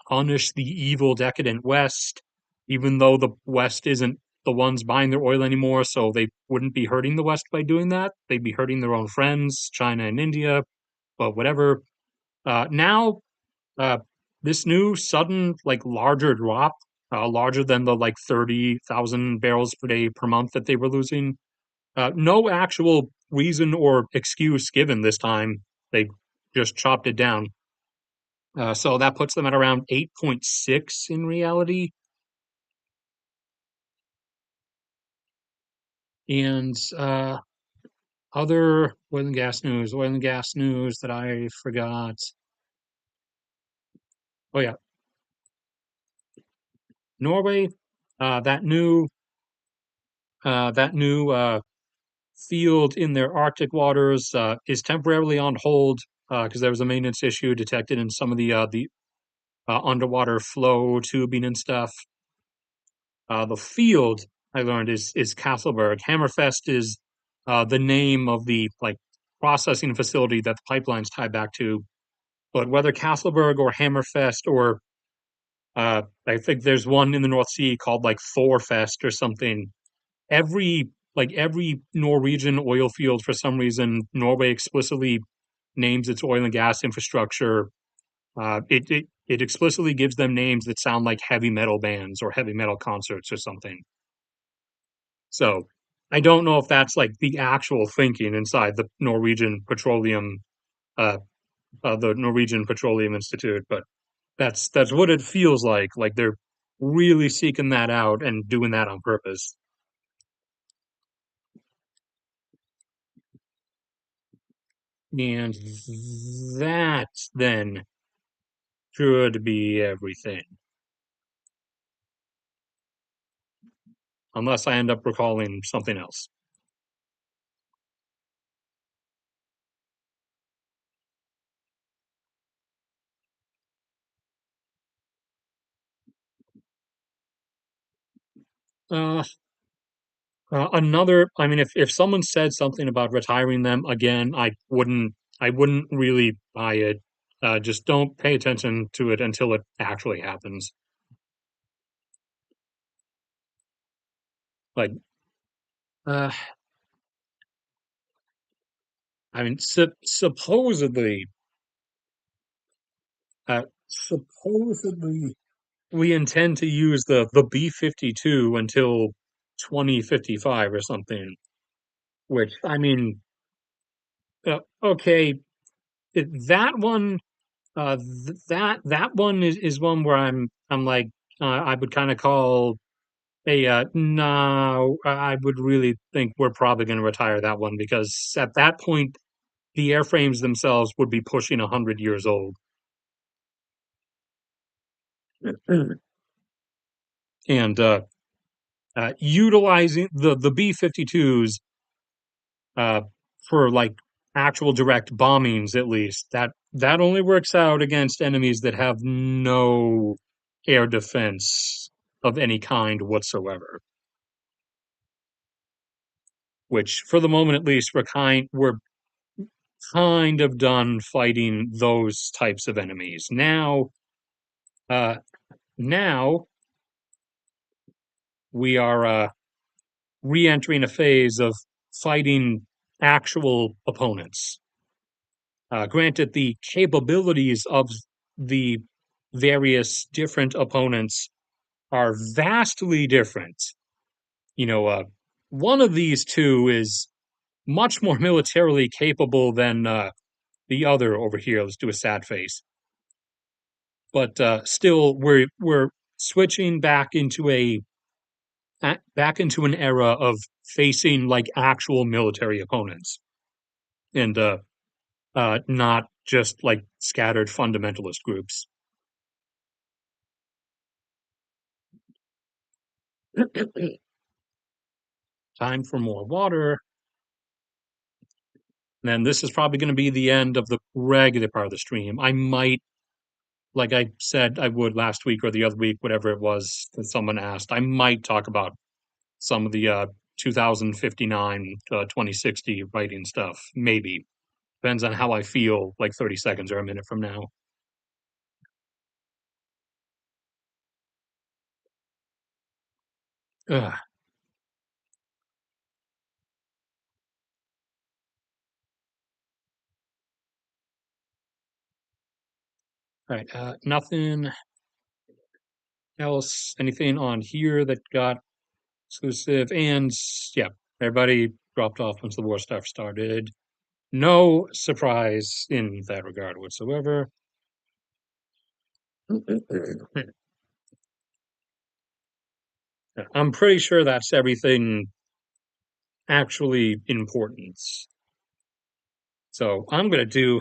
S1: punish the evil, decadent West, even though the West isn't the ones buying their oil anymore. So they wouldn't be hurting the West by doing that. They'd be hurting their own friends, China and India, but whatever. Now, uh, this new sudden, like larger drop, larger than the like 30,000 barrels per day per month that they were losing. No actual reason or excuse given this time. They just chopped it down. So that puts them at around 8.6 in reality. And other oil and gas news that I forgot. Oh yeah, Norway. That new field in their Arctic waters is temporarily on hold because there was a maintenance issue detected in some of the underwater flow tubing and stuff. The field I learned is Castleberg. Hammerfest is the name of the like processing facility that the pipelines tie back to. But whether Castleberg or Hammerfest or I think there's one in the North Sea called like Thorfest or something. Every Norwegian oil field, for some reason, Norway explicitly names its oil and gas infrastructure. It explicitly gives them names that sound like heavy metal bands or heavy metal concerts or something. So I don't know if that's like the actual thinking inside uh, the Norwegian Petroleum Institute, but that's what it feels like. Like they're really seeking that out and doing that on purpose. And that then should be everything. Unless I end up recalling something else. Uh, I mean, if someone said something about retiring them again, I wouldn't really buy it. Just don't pay attention to it until it actually happens. Like, uh, I mean, supposedly, we intend to use the B-52 until 2055 or something. Which I mean, okay, that one. That one is one where I'm like I would kind of call a no. I would really think we're probably going to retire that one because at that point the airframes themselves would be pushing 100 years old, and utilizing the B-52s uh, for like actual direct bombings at least that only works out against enemies that have no air defense of any kind whatsoever, which for the moment at least we're kind of done fighting those types of enemies uh now we are re-entering a phase of fighting actual opponents. Granted, the capabilities of the various different opponents are vastly different. You know, one of these two is much more militarily capable than the other over here. Let's do a sad face. But still, we're switching back into an era of facing like actual military opponents, and not just like scattered fundamentalist groups. Time for more water. And then this is probably going to be the end of the regular part of the stream. I might, like I said I would last week or the other week, whatever it was that someone asked, I might talk about some of the 2059, 2060 writing stuff. Maybe. Depends on how I feel like 30 seconds or a minute from now. Ugh. All right. Nothing else, anything on here that got exclusive. And yeah, everybody dropped off once the war stuff started. No surprise in that regard whatsoever. I'm pretty sure that's everything actually important. So I'm gonna do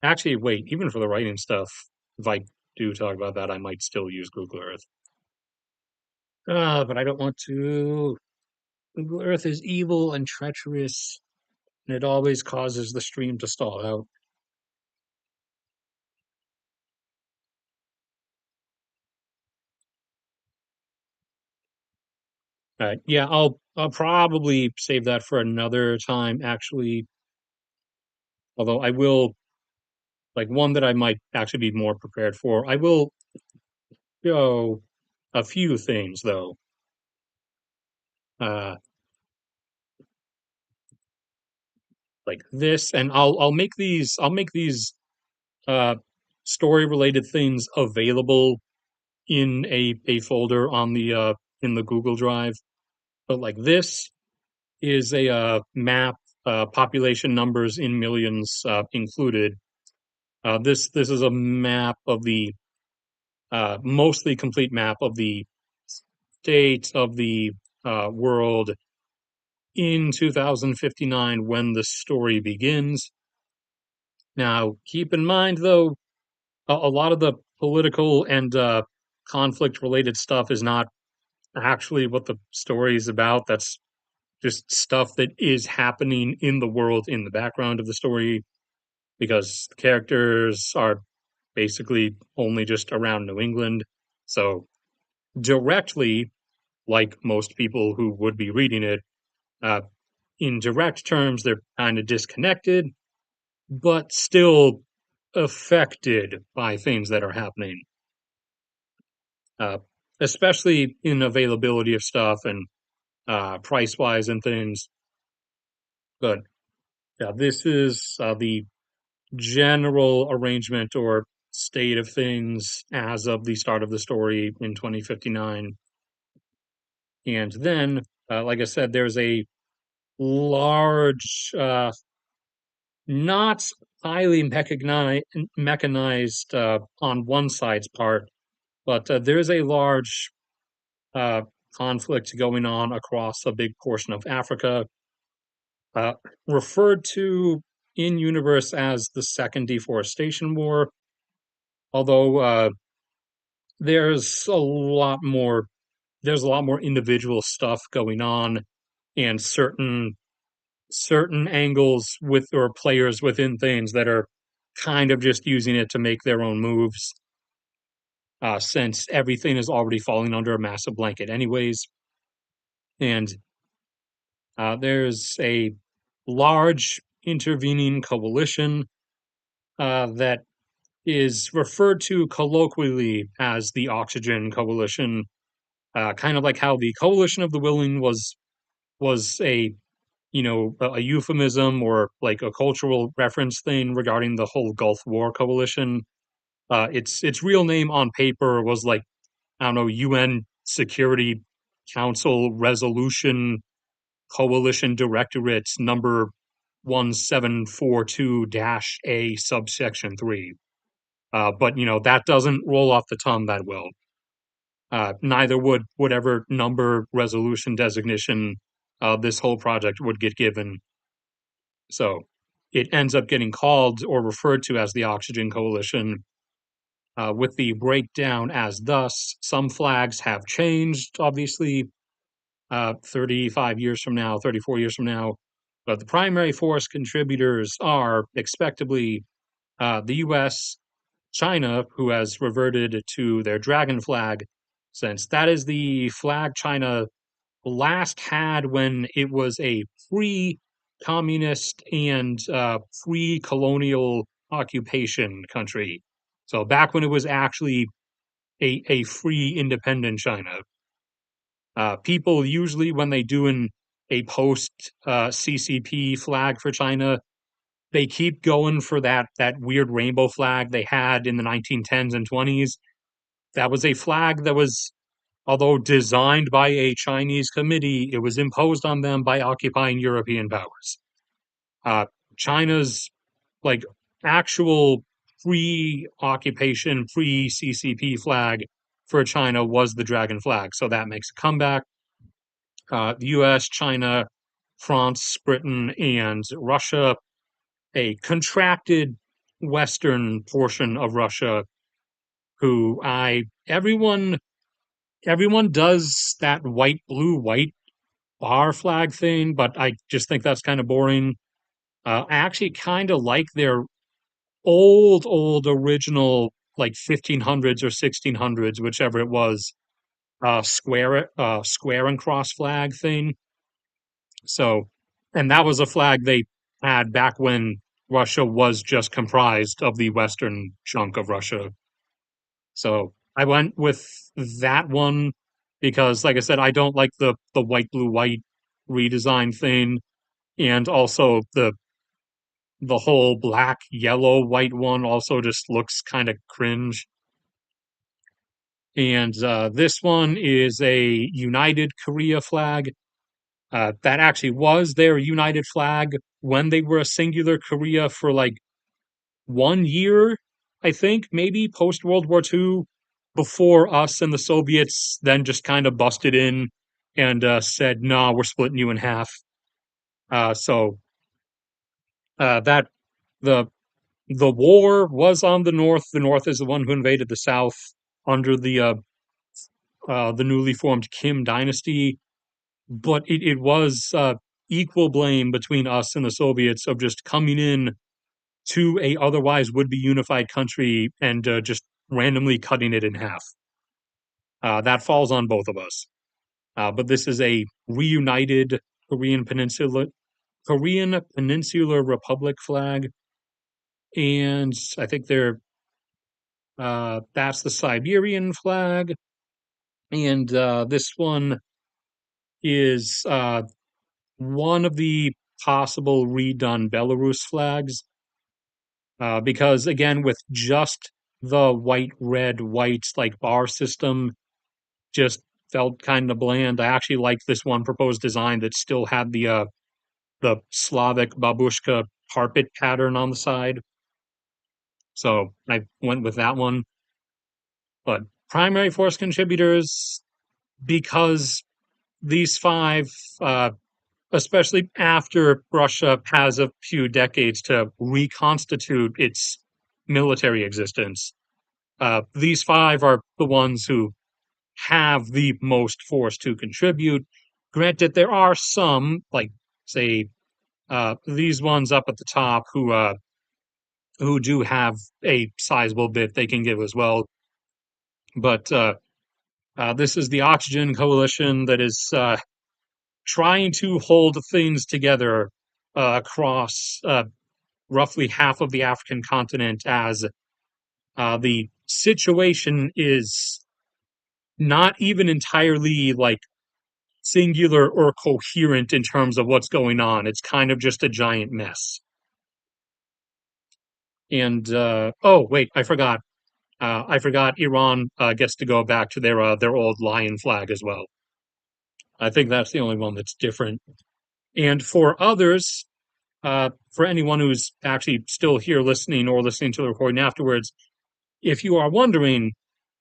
S1: actually wait, even for the writing stuff, if I do talk about that, I might still use Google Earth. But I don't want to. Google Earth is evil and treacherous, and it always causes the stream to stall out. Yeah, I'll probably save that for another time, actually. Although I will like one that I might actually be more prepared for. I will show a few things though. Uh, like this, and I'll make these uh story related things available in a folder on the in the Google Drive. But like this is a map, population numbers in millions included. This is a map of the mostly complete map of the state of the world in 2059 when the story begins. Now, keep in mind, though, a lot of the political and conflict related stuff is not actually what the story is about. That's just stuff that is happening in the world in the background of the story because the characters are basically only just around New England. So, directly, like most people who would be reading it, uh, in direct terms, they're kind of disconnected, but still affected by things that are happening, uh, especially in availability of stuff and price wise and things. But yeah, this is the general arrangement or state of things as of the start of the story in 2059. And then, like I said, there's a large, not highly mechanized on one side's part, but there's a large uh, conflict going on across a big portion of Africa, uh, referred to in universe as the Second Deforestation War. Although there's a lot more, there's a lot more individual stuff going on, and certain angles with or players within things that are kind of just using it to make their own moves, since everything is already falling under a massive blanket, anyways. And there's a large intervening coalition that is referred to colloquially as the Oxygen Coalition, kind of like how the Coalition of the Willing was a a euphemism or like a cultural reference thing regarding the whole Gulf War coalition. Its real name on paper was like I don't know UN Security Council Resolution Coalition Directorates number 1742-A subsection 3. But that doesn't roll off the tongue that well. Neither would whatever number resolution designation this whole project would get given. So it ends up getting called or referred to as the Oxygen Coalition, with the breakdown as thus. Some flags have changed, obviously, 35 years from now, 34 years from now. But the primary force contributors are expectably the US, China, who has reverted to their dragon flag, since that is the flag China last had when it was a free communist and free colonial occupation country. So back when it was actually a free independent China. People usually, when they do a post CCP flag for China, they keep going for that weird rainbow flag they had in the 1910s and 20s. That was a flag that was, although designed by a Chinese committee, it was imposed on them by occupying European powers. Uh, China's like actual pre-occupation, pre-CCP flag for China was the dragon flag, so that makes a comeback. The U.S., China, France, Britain, and Russia, a contracted western portion of Russia, who I everyone does that white blue white bar flag thing, but I just think that's kind of boring. I actually kind of like their old original like 1500s or 1600s, whichever it was, square and cross flag thing. So, and that was a flag they had back when Russia was just comprised of the western chunk of Russia. So I went with that one because, like I said, I don't like the white blue white redesign thing, and also the whole black yellow white one also just looks kind of cringe. And this one is a United Korea flag. That actually was their united flag when they were a singular Korea for like 1 year, I think, maybe post World War II, before us and the Soviets then just kind of busted in and said, "Nah, we're splitting you in half." So that the the war was on the North. The North is the one who invaded the South under the newly formed Kim dynasty, but it was equal blame between us and the Soviets of just coming in to a otherwise would be unified country and just randomly cutting it in half. That falls on both of us. But this is a reunited Korean Peninsula Korean Peninsular Republic flag, and I think they're that's the Siberian flag, and this one is one of the possible redone Belarus flags, because again, with just the white, red, white like bar system, just felt kind of bland. I actually liked this one proposed design that still had the Slavic babushka carpet pattern on the side. So I went with that one. But primary force contributors, because these five, uh, especially after Russia has a few decades to reconstitute its military existence, these five are the ones who have the most force to contribute. Granted, there are some, like, say, these ones up at the top who do have a sizable bit they can give as well. But this is the Oxygen Coalition that is trying to hold things together across roughly half of the African continent, as the situation is not even entirely like singular or coherent in terms of what's going on. It's kind of just a giant mess. And oh wait, I forgot. I forgot Iran gets to go back to their old lion flag as well. I think that's the only one that's different. And for others, for anyone who's actually still here listening or listening to the recording afterwards, if you are wondering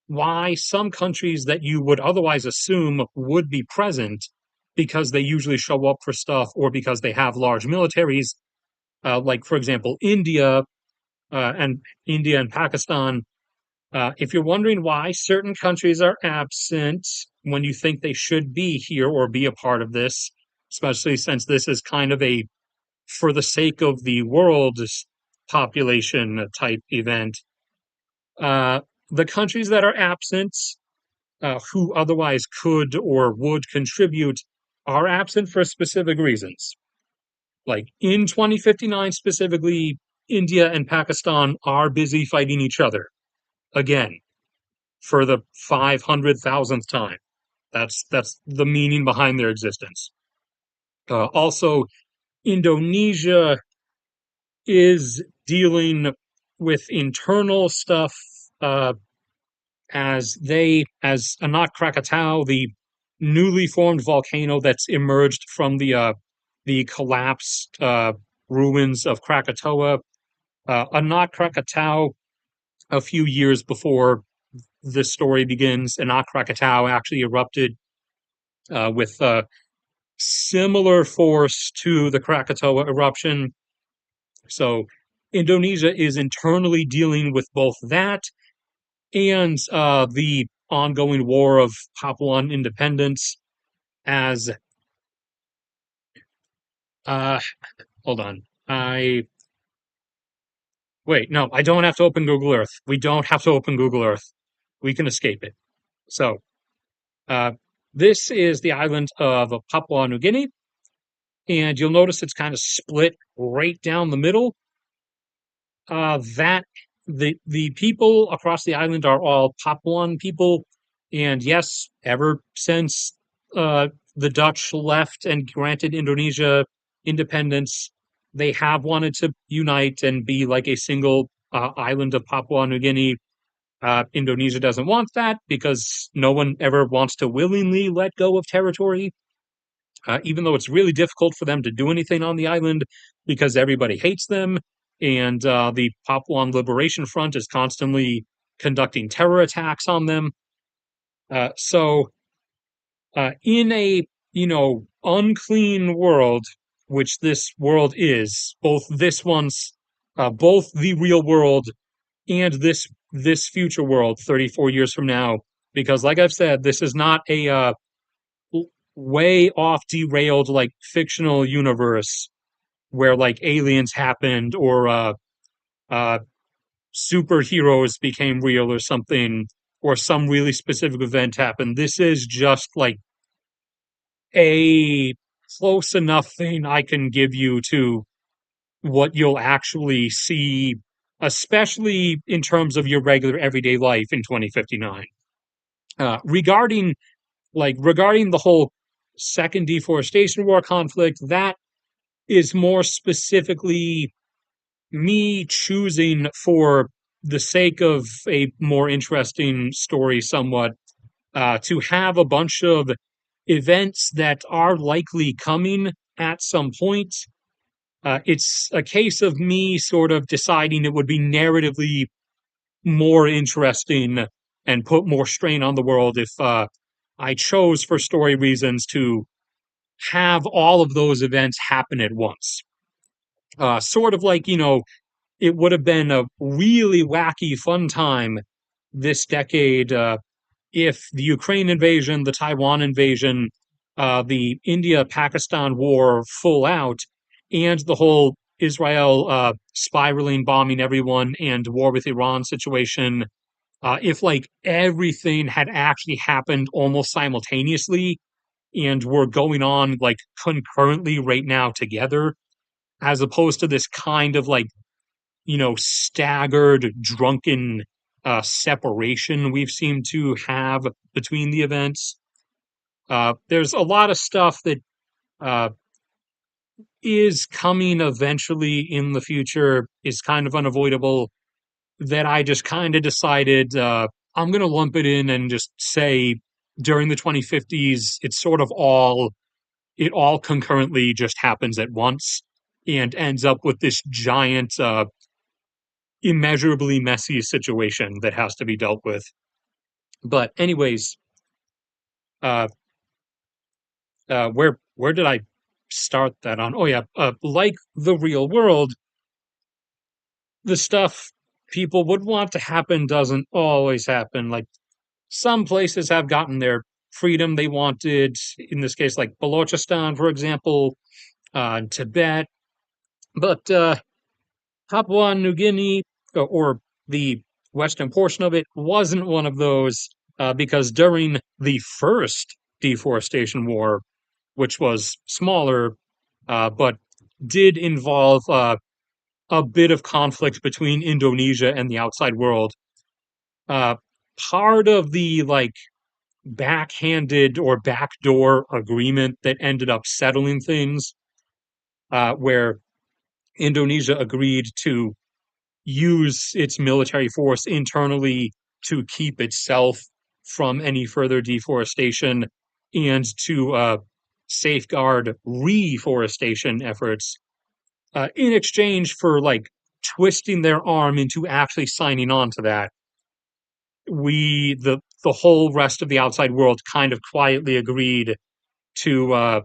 S1: why some countries that you would otherwise assume would be present because they usually show up for stuff or because they have large militaries, like for example and India and Pakistan. If you're wondering why certain countries are absent when you think they should be here or be a part of this, especially since this is kind of a for the sake of the world's population type event, uh, the countries that are absent, who otherwise could or would contribute, are absent for specific reasons. Like in 2059 specifically, India and Pakistan are busy fighting each other again for the 500,000th time. That's the meaning behind their existence. Also, Indonesia is dealing with internal stuff, uh, as Anak Krakatau, the newly formed volcano that's emerged from the collapsed ruins of Krakatoa. Anak Krakatau, a few years before this story begins, Anak Krakatau actually erupted with similar force to the Krakatoa eruption. So Indonesia is internally dealing with both that and the ongoing war of Papuan independence. As uh, hold on, I wait. No, I don't have to open Google Earth. We don't have to open Google Earth. We can escape it. So uh, this is the island of Papua New Guinea, and you'll notice it's kind of split right down the middle. That the people across the island are all Papuan people, and yes, ever since the Dutch left and granted Indonesia independence, they have wanted to unite and be like a single island of Papua New Guinea. Indonesia doesn't want that because no one ever wants to willingly let go of territory, even though it's really difficult for them to do anything on the island because everybody hates them, and the Papuan Liberation Front is constantly conducting terror attacks on them. So, in a unclean world, which this world is, both this one's both the real world and this future world 34 years from now, because like I've said, this is not a way off derailed like fictional universe where like aliens happened or uh superheroes became real or something, or some really specific event happened. This is just like a close enough thing I can give you to what you'll actually see, especially in terms of your regular everyday life in 2059. Regarding the whole second deforestation war conflict, that is more specifically me choosing, for the sake of a more interesting story, somewhat, to have a bunch of events that are likely coming at some point. It's a case of me sort of deciding it would be narratively more interesting and put more strain on the world if I chose, for story reasons, to have all of those events happen at once. Sort of like, it would have been a really wacky, fun time this decade if the Ukraine invasion, the Taiwan invasion, the India Pakistan war full out, and the whole Israel spiraling, bombing everyone, and war with Iran situation. If like everything had actually happened almost simultaneously and were going on like concurrently right now together, as opposed to this kind of like, staggered, drunken separation we've seemed to have between the events. There's a lot of stuff that uh, is coming eventually in the future, is kind of unavoidable, that I just kind of decided I'm going to lump it in and just say during the 2050s, it all concurrently just happens at once and ends up with this giant immeasurably messy situation that has to be dealt with. But anyways, uh, where did I start that on? Oh yeah, like the real world, the stuff people would want to happen doesn't always happen. Like some places have gotten their freedom they wanted. In this case, like Balochistan, for example, Tibet, but Papua New Guinea or the western portion of it wasn't one of those because during the first deforestation war, which was smaller but did involve a bit of conflict between Indonesia and the outside world. Uh, Part of the like backhanded or backdoor agreement that ended up settling things, where Indonesia agreed to use its military force internally to keep itself from any further deforestation and to safeguard reforestation efforts in exchange for like twisting their arm into actually signing on to that. The whole rest of the outside world kind of quietly agreed to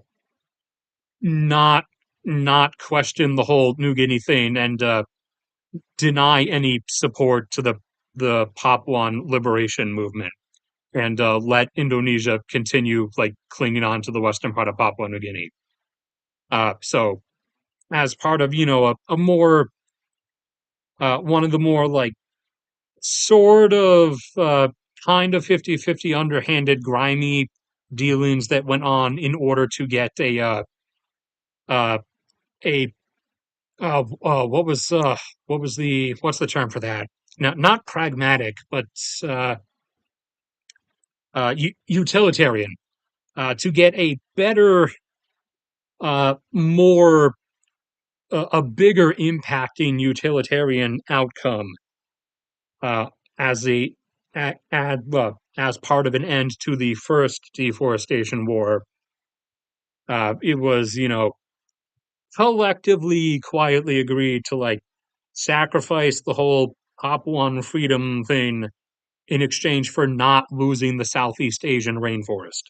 S1: not not question the whole New Guinea thing and deny any support to the Papuan liberation movement and let Indonesia continue like clinging on to the western part of Papua New Guinea. So as part of a more one of the more like sort of kind of 50-50 underhanded grimy dealings that went on in order to get uh, a what was the what's the term for that? Not pragmatic, but uh, utilitarian, to get a better, more a bigger impacting utilitarian outcome uh, as a as part of an end to the first deforestation war. It was collectively, quietly agreed to like sacrifice the whole Papuan freedom thing in exchange for not losing the Southeast Asian rainforest,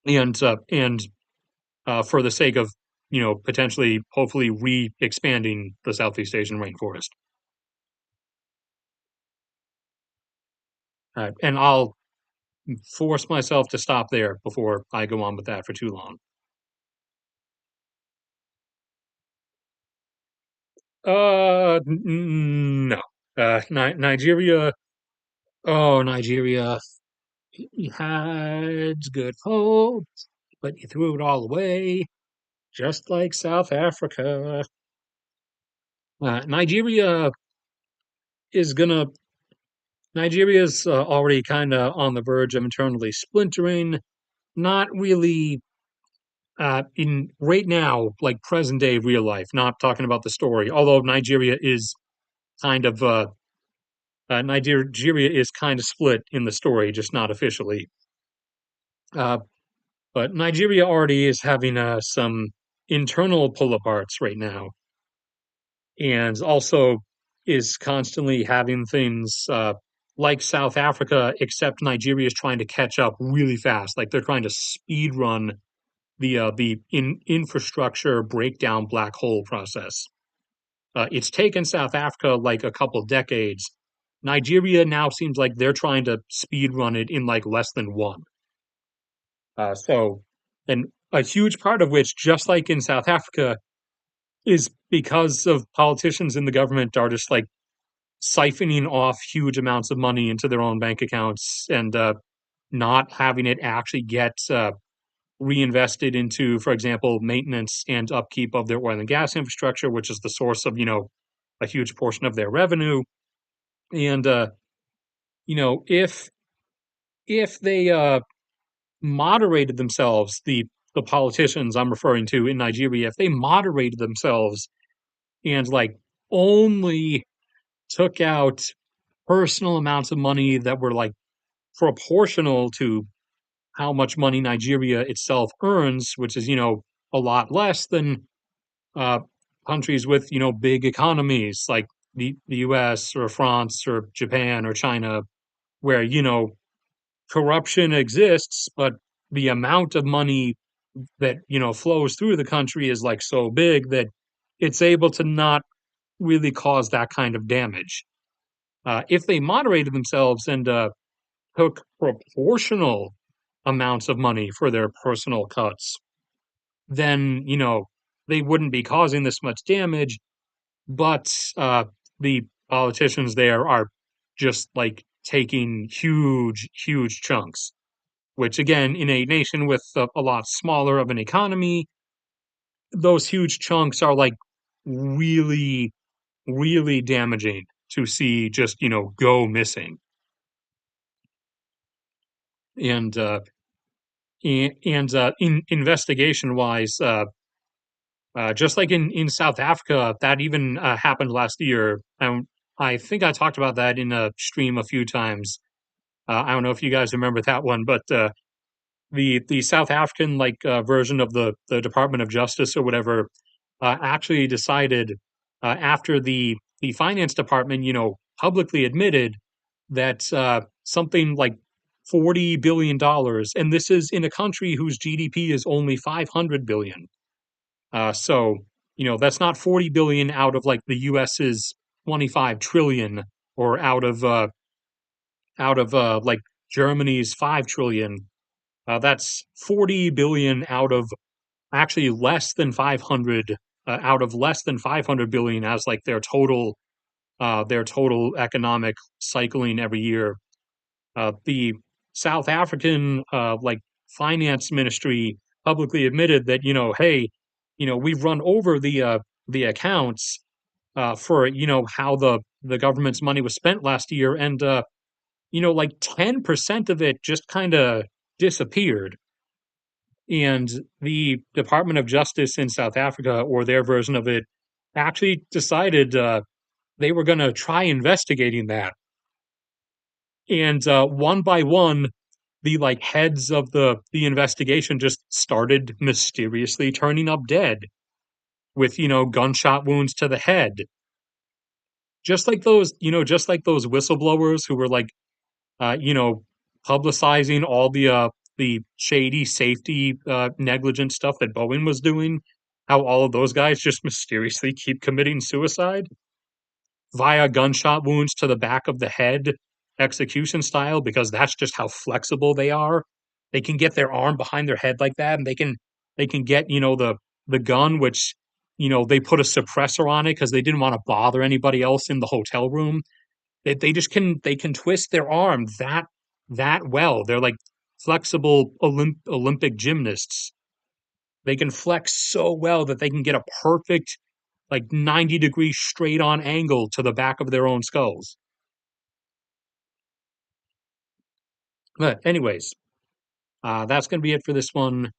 S1: and for the sake of potentially, hopefully, re-expanding the Southeast Asian rainforest. And I'll force myself to stop there before I go on with that for too long. No. Nigeria. Oh, Nigeria. You had good hope, but you threw it all away, just like South Africa. Nigeria is gonna. Nigeria's already kind of on the verge of internally splintering. Not really in right now, like present day real life. Not talking about the story. Although Nigeria is kind of Nigeria is kind of split in the story, just not officially. Uh, but Nigeria already is having some internal pull aparts right now, and also is constantly having things like South Africa, except Nigeria is trying to catch up really fast. Like they're trying to speed run the infrastructure breakdown black hole process. It's taken South Africa like a couple decades. Nigeria now seems like they're trying to speed run it in like less than one. And a huge part of which, just like in South Africa, is because of politicians in the government are just like siphoning off huge amounts of money into their own bank accounts and not having it actually get reinvested into, for example, maintenance and upkeep of their oil and gas infrastructure, which is the source of, a huge portion of their revenue. And if they moderated themselves, the politicians I'm referring to in Nigeria, if they moderated themselves and like only took out personal amounts of money that were like proportional to how much money Nigeria itself earns, which is, a lot less than uh, countries with, big economies like the US or France or Japan or China, where, corruption exists, but the amount of money that, flows through the country is like so big that it's able to not really cause that kind of damage. If they moderated themselves and took proportional amounts of money for their personal cuts, then, they wouldn't be causing this much damage. But the politicians there are just like taking huge, huge chunks, which again, in a nation with a lot smaller of an economy, those huge chunks are like really, really damaging to see just, go missing. And in investigation wise, just like in South Africa, that even happened last year. I think I talked about that in a stream a few times. I don't know if you guys remember that one, but the South African version of the Department of Justice or whatever actually decided after the finance department, publicly admitted that something like $40 billion, and this is in a country whose GDP is only 500 billion. So, that's not 40 billion out of like the US's 25 trillion or out of like Germany's 5 trillion. That's 40 billion out of actually less than 500 out of less than 500 billion as like their total economic cycling every year. The South African finance ministry publicly admitted that, hey, we've run over the accounts for, how the government's money was spent last year, and like 10% of it just kind of disappeared. And the Department of Justice in South Africa, or their version of it, actually decided they were going to try investigating that. And one by one, the like heads of the investigation just started mysteriously turning up dead with, gunshot wounds to the head. Just like those whistleblowers who were like uh, you know, publicizing all the shady safety negligent stuff that Boeing was doing. how all of those guys just mysteriously keep committing suicide via gunshot wounds to the back of the head, execution style, because that's just how flexible they are. They can get their arm behind their head like that, and they can get the gun, which they put a suppressor on it because they didn't want to bother anybody else in the hotel room. They just they can twist their arm that well. They're like flexible Olympic gymnasts. They can flex so well that they can get a perfect, like 90-degree straight on angle to the back of their own skulls. But anyways, that's going to be it for this one.